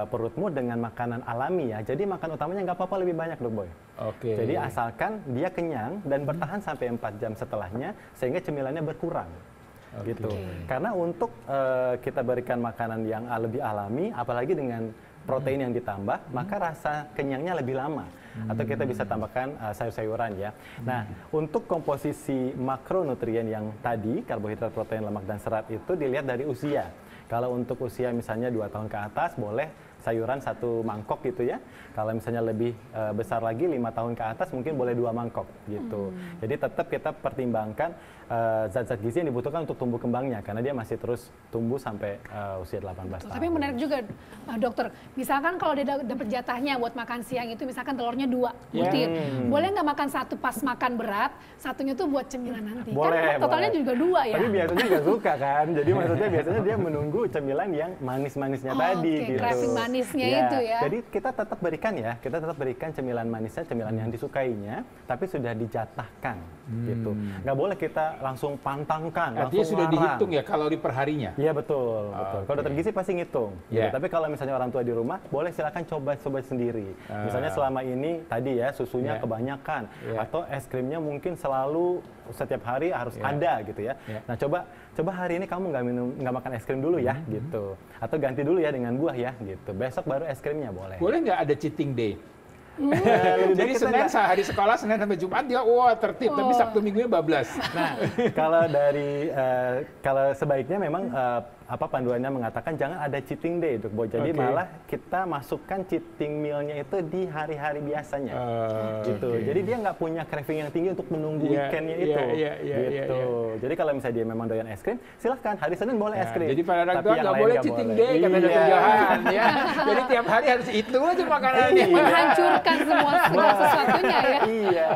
perutmu dengan makanan alami ya. Jadi makan utamanya nggak apa-apa lebih banyak dok Boy. Oke. Jadi asalkan dia kenyang dan bertahan sampai 4 jam setelahnya, sehingga cemilannya berkurang. Gitu. Karena untuk kita berikan makanan yang lebih alami, apalagi dengan protein yang ditambah, maka rasa kenyangnya lebih lama. Atau kita bisa tambahkan sayur-sayuran ya. Nah, untuk komposisi makronutrien yang tadi, karbohidrat, protein, lemak, dan serat itu dilihat dari usia. Kalau untuk usia misalnya 2 tahun ke atas, boleh sayuran 1 mangkok gitu ya. Kalau misalnya lebih besar lagi 5 tahun ke atas mungkin boleh 2 mangkok gitu. Jadi tetap kita pertimbangkan zat-zat gizi yang dibutuhkan untuk tumbuh kembangnya karena dia masih terus tumbuh sampai usia 18 tahun. Tapi menarik juga dokter, misalkan kalau dia dapat jatahnya buat makan siang itu misalkan telurnya 2 butir, boleh nggak makan 1 pas makan berat, satunya tuh buat cemilan nanti? Boleh, kan totalnya juga 2 ya. Tapi biasanya nggak suka kan, jadi maksudnya biasanya dia menunggu cemilan yang manis-manisnya tadi gitu. Craving manisnya itu ya. Jadi kita tetap berikan cemilan manisnya, cemilan yang disukainya, tapi sudah dijatahkan gitu. Nggak boleh kita langsung pantangkan, artinya langsung sudah larang. dihitung ya kalori per harinya? Iya betul. Kalau dokter gizi pasti ngitung. Gitu. Tapi kalau misalnya orang tua di rumah, boleh silakan coba sendiri. Misalnya selama ini tadi ya susunya kebanyakan, atau es krimnya mungkin selalu setiap hari harus ada gitu ya. Nah coba hari ini kamu nggak makan es krim dulu ya gitu. Atau ganti dulu ya dengan buah ya gitu. Besok baru es krimnya boleh. Boleh nggak ada cheating day? Jadi Senin hari sekolah, Senin sampai Jumat dia tertib, tapi Sabtu Minggunya bablas. Nah, kalau sebaiknya memang panduannya mengatakan jangan ada cheating day, Dok Boy. Jadi malah kita masukkan cheating meal-nya itu di hari-hari biasanya. Gitu. Jadi dia nggak punya craving yang tinggi untuk menunggu weekend-nya itu. Gitu. Jadi kalau misalnya dia memang doyan es krim, silahkan hari Senin boleh es krim. Jadi para orang tua nggak boleh cheating day kata Dr. Johan ya. Jadi tiap hari harus itu aja makanannya. Menghancurkan segala sesuatunya ya. Iya.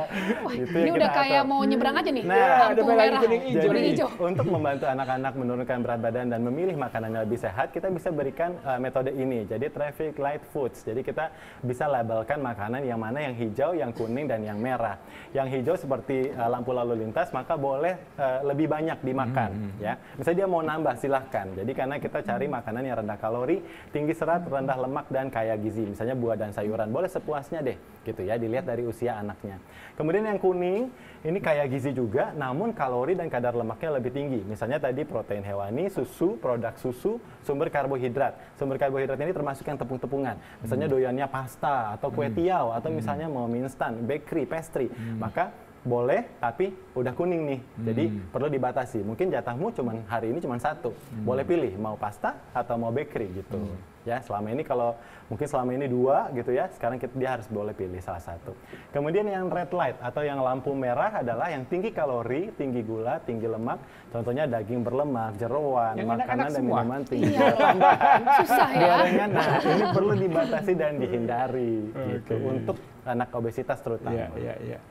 Wah, ini udah kayak mau nyebrang aja nih. Nah, lampu merah, kuning hijau. Untuk membantu anak-anak menurunkan berat badan dan memilih makanan yang lebih sehat, kita bisa berikan metode ini. Jadi traffic light foods. Jadi kita bisa labelkan makanan yang mana yang hijau, yang kuning, dan yang merah. Yang hijau seperti lampu lalu lintas, maka boleh lebih banyak dimakan. Ya, misalnya dia mau nambah, silahkan. Jadi karena kita cari makanan yang rendah kalori, tinggi serat, rendah lemak, dan kaya gizi. Misalnya buah dan sayuran. Boleh sepuasnya deh, gitu ya. Dilihat dari usia anaknya. Kemudian yang kuning, ini kaya gizi juga, namun kalori dan kadar lemaknya lebih tinggi. Misalnya tadi protein hewani, susu, produk susu, sumber karbohidrat. Sumber karbohidrat ini termasuk yang tepung-tepungan. Misalnya doyannya pasta atau kue tiaw atau misalnya mau mie instan, bakery, pastry. Maka boleh, tapi udah kuning nih. Jadi perlu dibatasi. Mungkin jatahmu hari ini cuma 1. Boleh pilih mau pasta atau mau bakery gitu. Ya, selama ini kalau mungkin selama ini 2 gitu ya. Sekarang dia harus boleh pilih salah satu. Kemudian yang red light atau yang lampu merah adalah yang tinggi kalori, tinggi gula, tinggi lemak. Contohnya daging berlemak, jeroan, yang makanan dan minuman tinggi tambahan. Susah ya. Gorengan. Nah, ini perlu dibatasi dan dihindari gitu untuk anak obesitas terutama. Iya.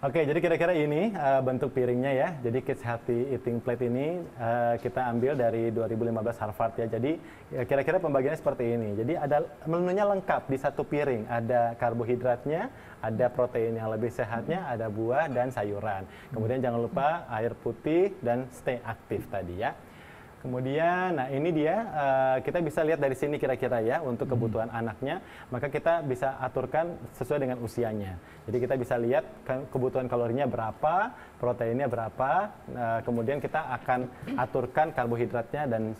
Oke, jadi kira-kira ini bentuk piringnya ya. Jadi Kids Healthy Eating Plate ini kita ambil dari 2015 Harvard ya. Jadi kira-kira pembagiannya seperti ini. Jadi ada menunya lengkap di satu piring. Ada karbohidratnya, ada protein yang lebih sehatnya, ada buah dan sayuran. Kemudian jangan lupa air putih dan stay aktif tadi ya. Kemudian, nah ini dia, kita bisa lihat dari sini kira-kira ya untuk kebutuhan anaknya, maka kita bisa aturkan sesuai dengan usianya. Jadi kita bisa lihat kebutuhan kalorinya berapa, proteinnya berapa, kemudian kita akan aturkan karbohidratnya dan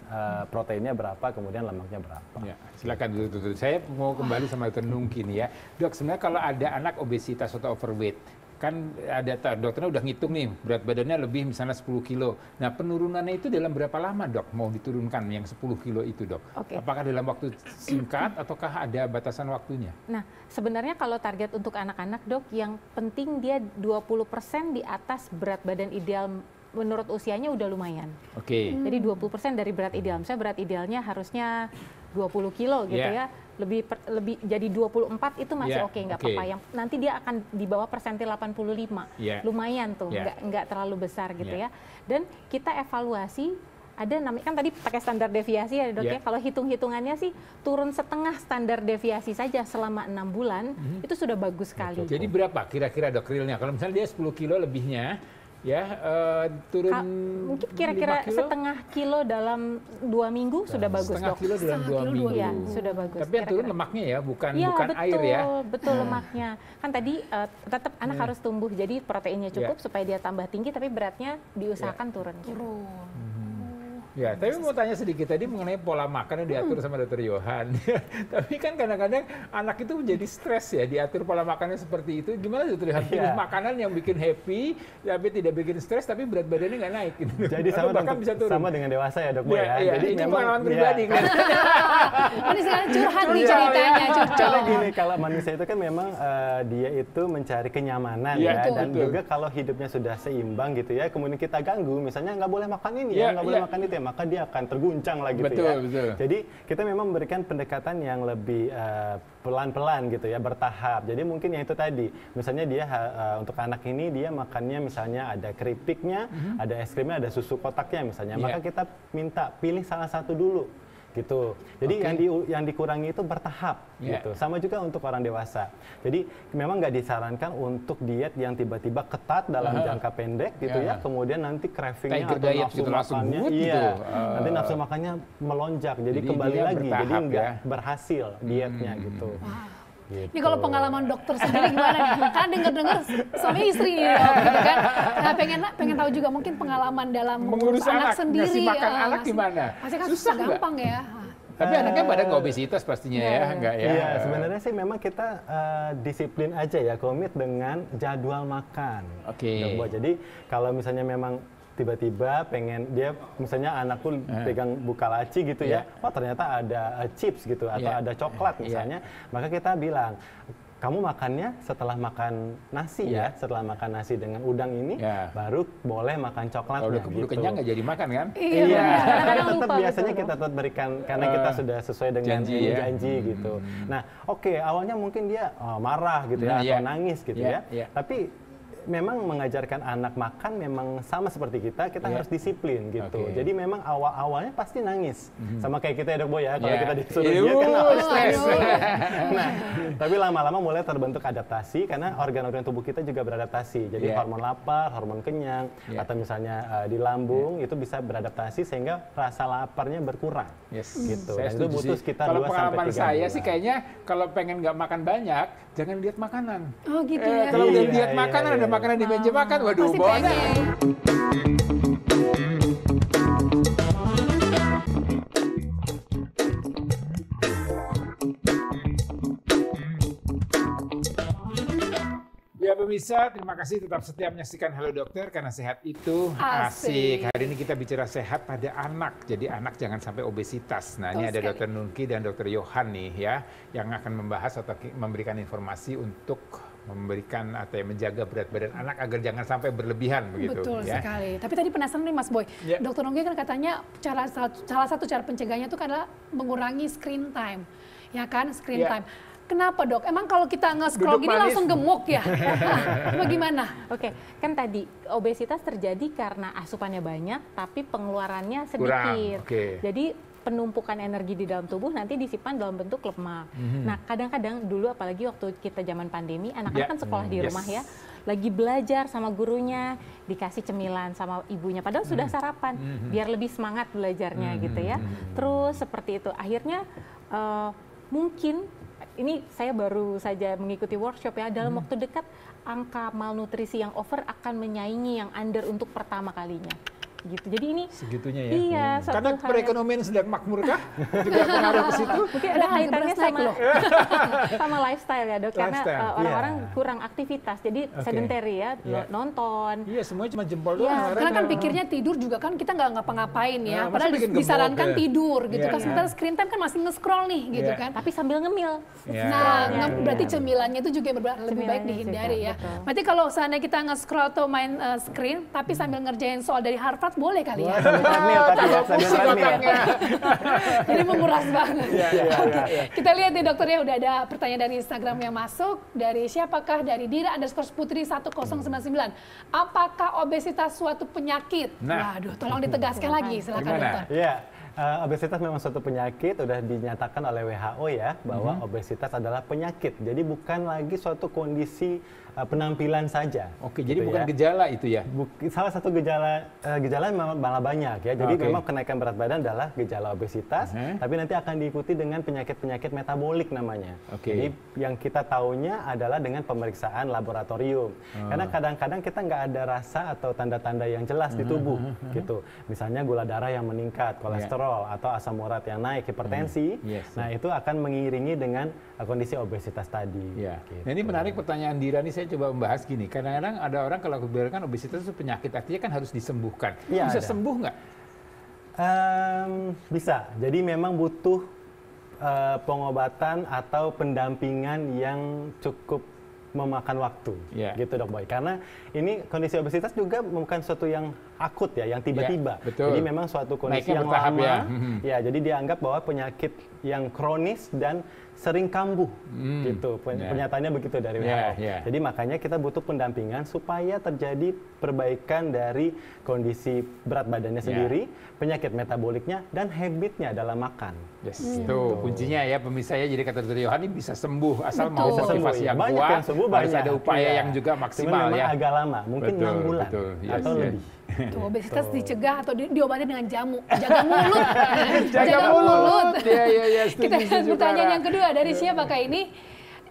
proteinnya berapa, kemudian lemaknya berapa. Ya, silakan dulu. Saya mau kembali sama Dr. Nungki nih ya. Dok, sebenarnya kalau ada anak obesitas atau overweight, kan ada dokternya udah ngitung nih berat badannya lebih misalnya 10 kilo. Nah penurunannya itu dalam berapa lama dok mau diturunkan yang 10 kilo itu dok? Apakah dalam waktu singkat ataukah ada batasan waktunya? Nah sebenarnya kalau target untuk anak-anak dok yang penting dia 20% di atas berat badan ideal menurut usianya udah lumayan. Jadi 20% dari berat ideal. Misalnya berat idealnya harusnya 20 kilo gitu ya. Lebih jadi 24 itu masih oke, nggak apa-apa. Yang nanti dia akan di bawah persentil 85. Lumayan tuh, nggak terlalu besar gitu ya. Dan kita evaluasi ada namanya kan tadi pakai standar deviasi ya dok ya. Kalau hitung-hitungannya sih turun setengah standar deviasi saja selama 6 bulan itu sudah bagus sekali. Jadi berapa kira-kira dok realnya? Kalau misalnya dia 10 kilo lebihnya turun mungkin kira-kira setengah kilo dalam 2 minggu sudah bagus dok. Setengah kilo dalam 2 minggu. Ya, sudah bagus. Tapi yang turun lemaknya ya, bukan betul, air ya. Betul lemaknya. Kan tadi tetap anak harus tumbuh, jadi proteinnya cukup supaya dia tambah tinggi, tapi beratnya diusahakan turun. Ya, tapi mau tanya sedikit tadi mengenai pola makan yang diatur sama Dr. Johan. Tapi kan kadang-kadang anak itu menjadi stres ya, diatur pola makannya seperti itu. Gimana Dr. Johan? Pilih makanan yang bikin happy, tapi tidak bikin stres, tapi berat badannya nggak naik. Gitu. Jadi sama dengan dewasa ya dok ya. Jadi itu pengalaman pribadi kan. Ini sekarang curhat nih ceritanya. Karena gini, kalau manusia itu kan memang dia itu mencari kenyamanan dan juga kalau hidupnya sudah seimbang gitu ya, kemudian kita ganggu, misalnya nggak boleh makan ini nggak boleh makan itu ya, maka dia akan terguncang lagi gitu ya. Jadi kita memang memberikan pendekatan yang lebih pelan-pelan gitu ya, bertahap. Jadi mungkin yang itu tadi, misalnya dia untuk anak ini dia makannya misalnya ada keripiknya, ada es krimnya, ada susu kotaknya misalnya, maka kita minta pilih salah satu dulu. Gitu. Jadi yang dikurangi itu bertahap gitu. Sama juga untuk orang dewasa. Jadi memang nggak disarankan untuk diet yang tiba-tiba ketat dalam jangka pendek gitu ya. Kemudian nanti cravingnya atau nafsu makannya nanti nafsu makannya melonjak. Jadi kembali lagi jadi nggak berhasil dietnya gitu. Gitu. Ini kalau pengalaman dokter sendiri gimana nih? Karena dengar-dengar suami istri nih, gitu kan. Nah, pengen tahu juga mungkin pengalaman dalam mengurus anak sendiri. Ngasih makan anak gimana? Pasti kan susah gampang ya. Tapi anaknya pada nggak obesitas pastinya enggak ya? Iya, sebenarnya sih memang kita disiplin aja ya, komit dengan jadwal makan. Jadi kalau misalnya memang tiba-tiba pengen dia misalnya anakku pegang buka laci gitu ya, oh ternyata ada chips gitu atau ada coklat misalnya, maka kita bilang kamu makannya setelah makan nasi ya, setelah makan nasi dengan udang ini baru boleh makan coklat. Kalau udah keburu kenyang nggak jadi makan kan? Iya, tetap biasanya kita tetap berikan karena kita sudah sesuai dengan janji gitu. Nah, awalnya mungkin dia marah gitu ya atau nangis gitu ya, tapi memang mengajarkan anak makan memang sama seperti kita harus disiplin gitu. Jadi memang awalnya pasti nangis. Sama kayak kita ya dok Boy ya, kalau kita disuruh diet kan awalnya stres. Nah, tapi lama-lama mulai terbentuk adaptasi karena organ-organ tubuh kita juga beradaptasi. Jadi hormon lapar, hormon kenyang, atau misalnya di lambung itu bisa beradaptasi sehingga rasa laparnya berkurang. Gitu. Dan itu butuh sekitar 2 sampai 3 bulan. Kalau pengalaman saya sih kayaknya kalau pengen nggak makan banyak, jangan diet makanan. Oh gitu ya. Kalau udah diet makanan, ada makanan di meja makan, waduh bawaannya. Ya pemirsa, terima kasih tetap setia menyaksikan Halo Dokter karena sehat itu asik. Hari ini kita bicara sehat pada anak, jadi anak jangan sampai obesitas. Nah ini ada Dr. Nungki dan Dr. Johan nih ya, yang akan membahas atau memberikan informasi untuk memberikan atau menjaga berat badan anak agar jangan sampai berlebihan begitu. Betul sekali. Tapi tadi penasaran nih Mas Boy, Dr. Nungki kan katanya salah satu cara pencegahannya itu adalah mengurangi screen time, ya kan screen time. Kenapa dok? Emang kalau kita nge-scroll gini langsung gemuk ya? Bagaimana? Kan tadi obesitas terjadi karena asupannya banyak, tapi pengeluarannya sedikit. Jadi penumpukan energi di dalam tubuh nanti disimpan dalam bentuk lemak. Nah kadang-kadang dulu apalagi waktu kita zaman pandemi, anak-anak kan sekolah di rumah ya, lagi belajar sama gurunya, dikasih cemilan sama ibunya, padahal sudah sarapan, biar lebih semangat belajarnya gitu ya. Terus seperti itu, akhirnya mungkin ini saya baru saja mengikuti workshop ya, dalam waktu dekat angka malnutrisi yang over akan menyaingi yang under untuk pertama kalinya. Gitu. Jadi ini segitunya ya. Iya, karena perekonomian sedang makmur kah? Juga pengaruh ke situ? Mungkin ada kaitannya sama lifestyle ya, Dok. Karena orang-orang kurang aktivitas. Jadi sedentary ya, nonton. Iya, semuanya cuma jempol doang. Karena kan pikirnya tidur juga kan kita nggak ngapa-ngapain ya. Padahal disarankan tidur gitu kan. Sementara screen time kan masih nge-scroll nih gitu kan. Tapi sambil ngemil. Nah, berarti cemilannya itu juga lebih baik dihindari ya. Berarti kalau seandainya kita nge-scroll atau main screen, tapi sambil ngerjain soal dari Harvard, boleh kali ya. Jadi menguras banget. Kita lihat nih dokter ya, udah ada pertanyaan dari Instagram yang masuk. Dari siapakah? Dari Dira_Putri1099. Apakah obesitas suatu penyakit? Waduh, tolong ditegaskan lagi. Silakan dokter. Iya. Obesitas memang suatu penyakit, sudah dinyatakan oleh WHO ya, bahwa obesitas adalah penyakit. Jadi bukan lagi suatu kondisi penampilan saja. Oke, jadi bukan gejala itu ya? Salah satu gejala memang malah banyak ya. Jadi memang kenaikan berat badan adalah gejala obesitas, tapi nanti akan diikuti dengan penyakit-penyakit metabolik namanya. Jadi yang kita taunya adalah dengan pemeriksaan laboratorium. Karena kadang-kadang kita nggak ada rasa atau tanda-tanda yang jelas di tubuh gitu. Misalnya gula darah yang meningkat, kolesterol, atau asam urat yang naik, hipertensi. Nah, itu akan mengiringi dengan kondisi obesitas tadi. Gitu. Nah, ini menarik pertanyaan Dira nih, saya coba membahas gini. Kadang-kadang ada orang kalau biarkan obesitas itu penyakit, artinya kan harus disembuhkan. Bisa sembuh nggak? Bisa. Jadi memang butuh pengobatan atau pendampingan yang cukup memakan waktu, gitu Dok Boy. Karena ini kondisi obesitas juga bukan suatu yang akut ya, yang tiba-tiba. Jadi memang suatu kondisi yang lama. Jadi dianggap bahwa penyakit yang kronis dan sering kambuh, gitu. Pernyataannya begitu dari WHO. Jadi makanya kita butuh pendampingan supaya terjadi perbaikan dari kondisi berat badannya sendiri, penyakit metaboliknya, dan habitnya dalam makan. Tuh kuncinya ya pemirsa ya. Jadi kata Dr. Yohani bisa sembuh asal mau motivasi yang kuat, harus ada upaya yang juga maksimal ya. Agak lama, mungkin 6 bulan atau lebih. Tuh, obesitas dicegah atau diobati dengan jamu. Jaga mulut. Jaga mulut. Kita lihat pertanyaan yang kedua dari siapakah ini?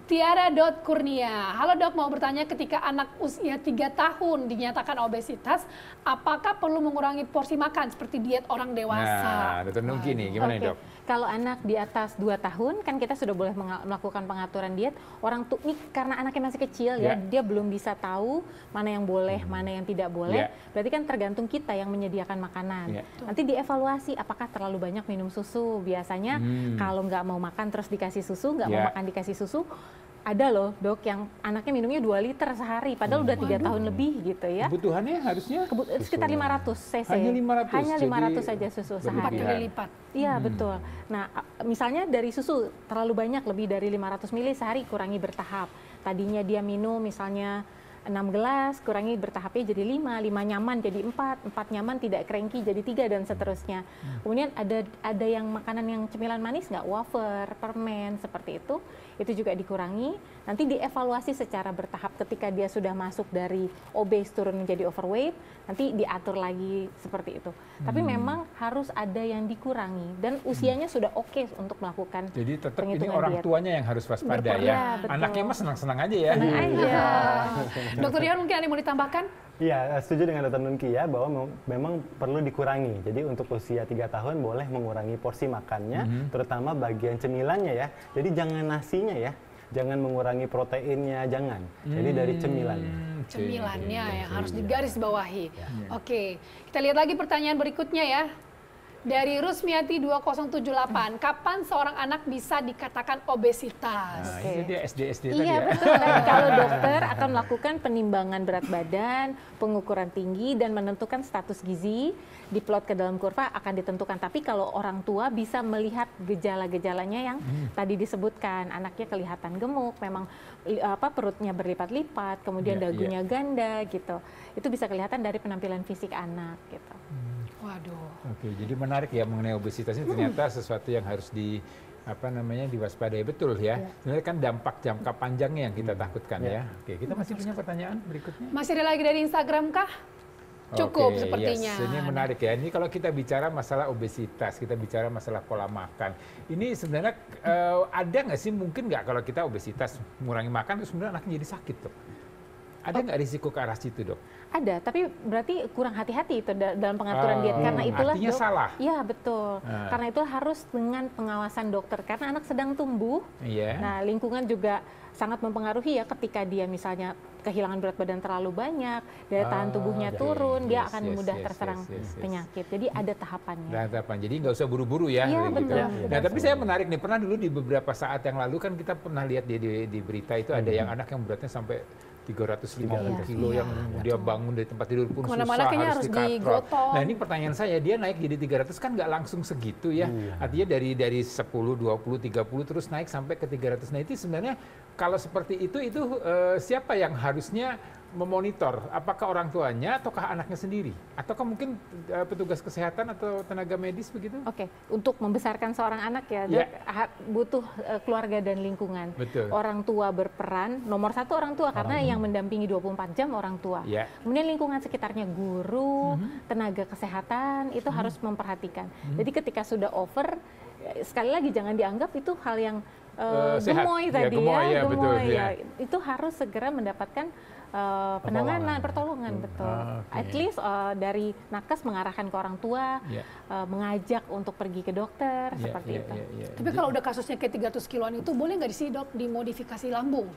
Tiara.Kurnia. Halo dok, mau bertanya ketika anak usia 3 tahun dinyatakan obesitas, apakah perlu mengurangi porsi makan seperti diet orang dewasa? Nah, Dr. Nungki nih, gimana nih dok? Kalau anak di atas 2 tahun, kan kita sudah boleh melakukan pengaturan diet. Orang tua ini karena anaknya masih kecil ya, dia belum bisa tahu mana yang boleh, mana yang tidak boleh. Berarti kan tergantung kita yang menyediakan makanan. Nanti dievaluasi apakah terlalu banyak minum susu. Biasanya kalau nggak mau makan terus dikasih susu, nggak mau makan dikasih susu. Ada loh dok yang anaknya minumnya 2 liter sehari, padahal udah 3 tahun lebih gitu ya. Kebutuhannya harusnya? Sekitar 500 cc. Hanya 500? Hanya 500 saja susu sehari. 4 kali lipat. Iya betul. Nah misalnya dari susu terlalu banyak, lebih dari 500 ml sehari, kurangi bertahap. Tadinya dia minum misalnya 6 gelas, kurangi bertahapnya jadi 5 nyaman jadi 4 nyaman tidak cranky jadi 3 dan seterusnya. Kemudian ada yang makanan yang cemilan manis nggak, wafer, permen seperti itu juga dikurangi. Nanti dievaluasi secara bertahap ketika dia sudah masuk dari obes turun menjadi overweight, nanti diatur lagi seperti itu. Tapi memang harus ada yang dikurangi dan usianya sudah oke untuk melakukan. Jadi tetap ini orang tuanya yang harus waspada ya. Anaknya mah senang-senang aja ya. Senang aja. Dokter Rian mungkin ada yang mau ditambahkan? Iya, setuju dengan Dr. Nungki ya, bahwa memang perlu dikurangi. Jadi untuk usia 3 tahun boleh mengurangi porsi makannya, terutama bagian cemilannya ya. Jadi jangan nasinya ya, jangan mengurangi proteinnya, jangan. Jadi dari cemilannya. Cemilannya yang harus digarisbawahi. Oke, kita lihat lagi pertanyaan berikutnya ya. Dari Rusmiati 2078, kapan seorang anak bisa dikatakan obesitas? Nah, ini dia SD tadi ya. Iya betul. Kalau dokter akan melakukan penimbangan berat badan, pengukuran tinggi dan menentukan status gizi, diplot ke dalam kurva akan ditentukan. Tapi kalau orang tua bisa melihat gejala-gejalanya yang tadi disebutkan, anaknya kelihatan gemuk, memang perutnya berlipat-lipat, kemudian dagunya ganda gitu. Itu bisa kelihatan dari penampilan fisik anak gitu. Waduh. Oke, jadi menarik ya mengenai obesitas ini, ternyata sesuatu yang harus diwaspadai betul ya. Sebenarnya kan dampak jangka panjangnya yang kita takutkan ya. Oke, kita masih punya pertanyaan berikutnya. Masih ada lagi dari Instagram kah? Cukup sepertinya. Yes. Ini menarik ya. Ini kalau kita bicara masalah obesitas, kita bicara masalah pola makan. Ini sebenarnya ada nggak sih, mungkin nggak kalau kita obesitas mengurangi makan terus sebenarnya anaknya jadi sakit tuh? Ada nggak risiko ke arah situ, Dok? Ada, tapi berarti kurang hati-hati itu dalam pengaturan diet. Karena itulah artinya salah. Iya, betul. Karena itu harus dengan pengawasan dokter. Karena anak sedang tumbuh. Nah, lingkungan juga sangat mempengaruhi ya, ketika dia misalnya kehilangan berat badan terlalu banyak, daya tahan tubuhnya turun, dia akan mudah terserang penyakit. Jadi ada tahapannya. Jadi nggak usah buru-buru ya. Iya, gitu. betul. Nah, tapi saya menarik nih, pernah dulu di beberapa saat yang lalu kan kita pernah lihat di berita itu ada yang anak yang beratnya sampai 350 kilo yang dia bangun dari tempat tidur pun susah, harus dikatrol. Nah, ini pertanyaan saya, dia naik jadi 300 kan nggak langsung segitu ya. Artinya dari 10, 20, 30 terus naik sampai ke 300. Nah, itu sebenarnya kalau seperti itu siapa yang harusnya memonitor? Apakah orang tuanya ataukah anaknya sendiri? Ataukah mungkin petugas kesehatan atau tenaga medis begitu? Oke, untuk membesarkan seorang anak ya, Dok, butuh keluarga dan lingkungan. Betul. Orang tua berperan, nomor satu orang tua, karena yang mendampingi 24 jam orang tua. Kemudian lingkungan sekitarnya, guru, tenaga kesehatan, itu harus memperhatikan. Jadi ketika sudah over, sekali lagi jangan dianggap itu hal yang gemoy tadi gemoy. Itu harus segera mendapatkan penanganan, pertolongan, betul. At least dari nakes mengarahkan ke orang tua, mengajak untuk pergi ke dokter, seperti itu. Tapi kalau udah kasusnya kayak 300 kiloan itu, boleh nggak sih, Dok, dimodifikasi lambung?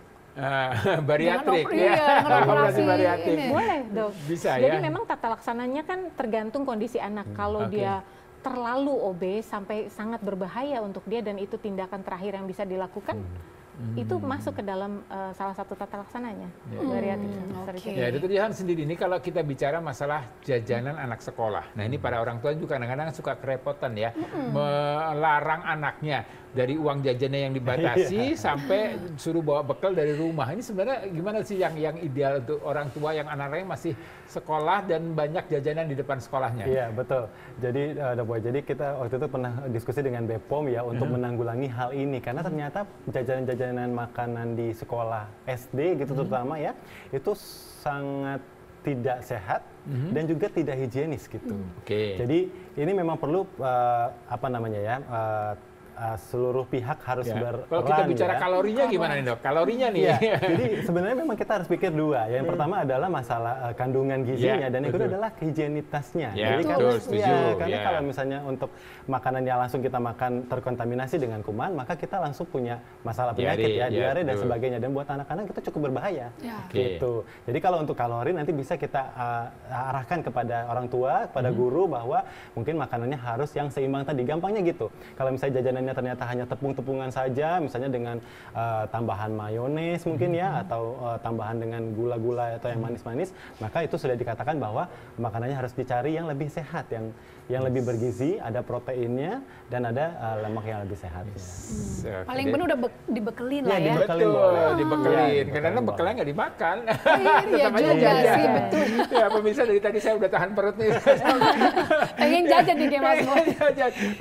Bariatrik bariatrik. Boleh, Dok. Bisa. Jadi memang tata laksananya kan tergantung kondisi anak. Kalau dia terlalu obes sampai sangat berbahaya untuk dia dan itu tindakan terakhir yang bisa dilakukan, itu masuk ke dalam salah satu tata laksananya. Ya, Dr. Johan sendiri ini kalau kita bicara masalah jajanan anak sekolah. Nah, ini para orang tua juga kadang-kadang suka kerepotan ya, melarang anaknya dari uang jajannya yang dibatasi sampai suruh bawa bekal dari rumah. Ini sebenarnya gimana sih yang ideal untuk orang tua yang anaknya masih sekolah dan banyak jajanan di depan sekolahnya? Iya, betul. Jadi jadi kita waktu itu pernah diskusi dengan BPOM ya untuk menanggulangi hal ini, karena ternyata jajanan makanan di sekolah SD gitu terutama ya, itu sangat tidak sehat dan juga tidak higienis gitu. Jadi ini memang perlu seluruh pihak harus berperan. Kalau kita bicara kalorinya gimana nih, Dok? Kalorinya nih. Jadi sebenarnya memang kita harus pikir dua. Yang pertama adalah masalah kandungan gizinya dan yang kedua adalah higienitasnya. Jadi karena kalau misalnya untuk makanan yang langsung kita makan terkontaminasi dengan kuman, maka kita langsung punya masalah penyakit diare dan sebagainya, dan buat anak-anak itu cukup berbahaya. Gitu. Jadi kalau untuk kalori nanti bisa kita arahkan kepada orang tua, kepada guru bahwa mungkin makanannya harus yang seimbang tadi. Gampangnya gitu. Kalau misalnya jajanannya ternyata hanya tepung-tepungan saja, misalnya dengan tambahan mayones mungkin ya, atau tambahan dengan gula-gula atau yang manis-manis, maka itu sudah dikatakan bahwa makanannya harus dicari yang lebih sehat, yang lebih bergizi, ada proteinnya dan ada lemak yang lebih sehat. Paling benar udah dibekelin lah ya. Dibekelin. Karena bekelnya nggak dimakan. Iya juga sih, betul. Ya, pemirsa, dari tadi saya udah tahan perut nih. Pengen jajan nih Mas Boy.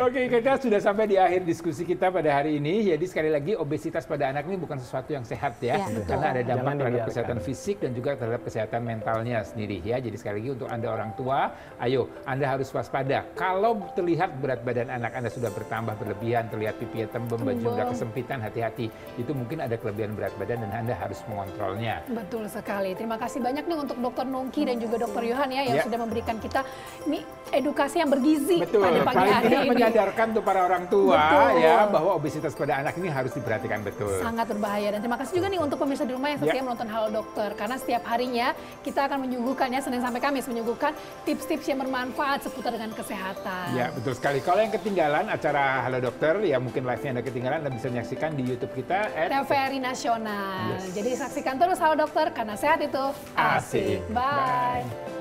Oke, kita sudah sampai di akhir diskusi kita pada hari ini. Jadi sekali lagi, obesitas pada anak ini bukan sesuatu yang sehat ya. Karena ada dampak terhadap kesehatan fisik dan juga terhadap kesehatan mentalnya sendiri ya. Jadi sekali lagi untuk Anda orang tua, ayo Anda harus waspada. Kalau terlihat berat badan anak Anda sudah bertambah berlebihan, terlihat pipinya tembem, baju udah kesempitan, hati-hati. Itu mungkin ada kelebihan berat badan dan Anda harus mengontrolnya. Betul sekali. Terima kasih banyak nih untuk Dr. Nongki dan juga Dr. Johan ya yang sudah memberikan kita ini edukasi yang bergizi pada pagi hari ini. Menyadarkan untuk para orang tua ya bahwa obesitas pada anak ini harus diperhatikan betul. Sangat berbahaya. Dan terima kasih juga nih untuk pemirsa di rumah yang setia menonton Halo Dokter, karena setiap harinya kita akan menyuguhkan ya, Senin sampai Kamis menyuguhkan tips-tips yang bermanfaat seputar dengan kesehatan. Ya, betul sekali. Kalau yang ketinggalan acara Halo Dokter, ya mungkin live-nya Anda ketinggalan, Anda bisa menyaksikan di YouTube kita TVRI Nasional. Jadi saksikan terus Halo Dokter karena sehat itu asik. Bye.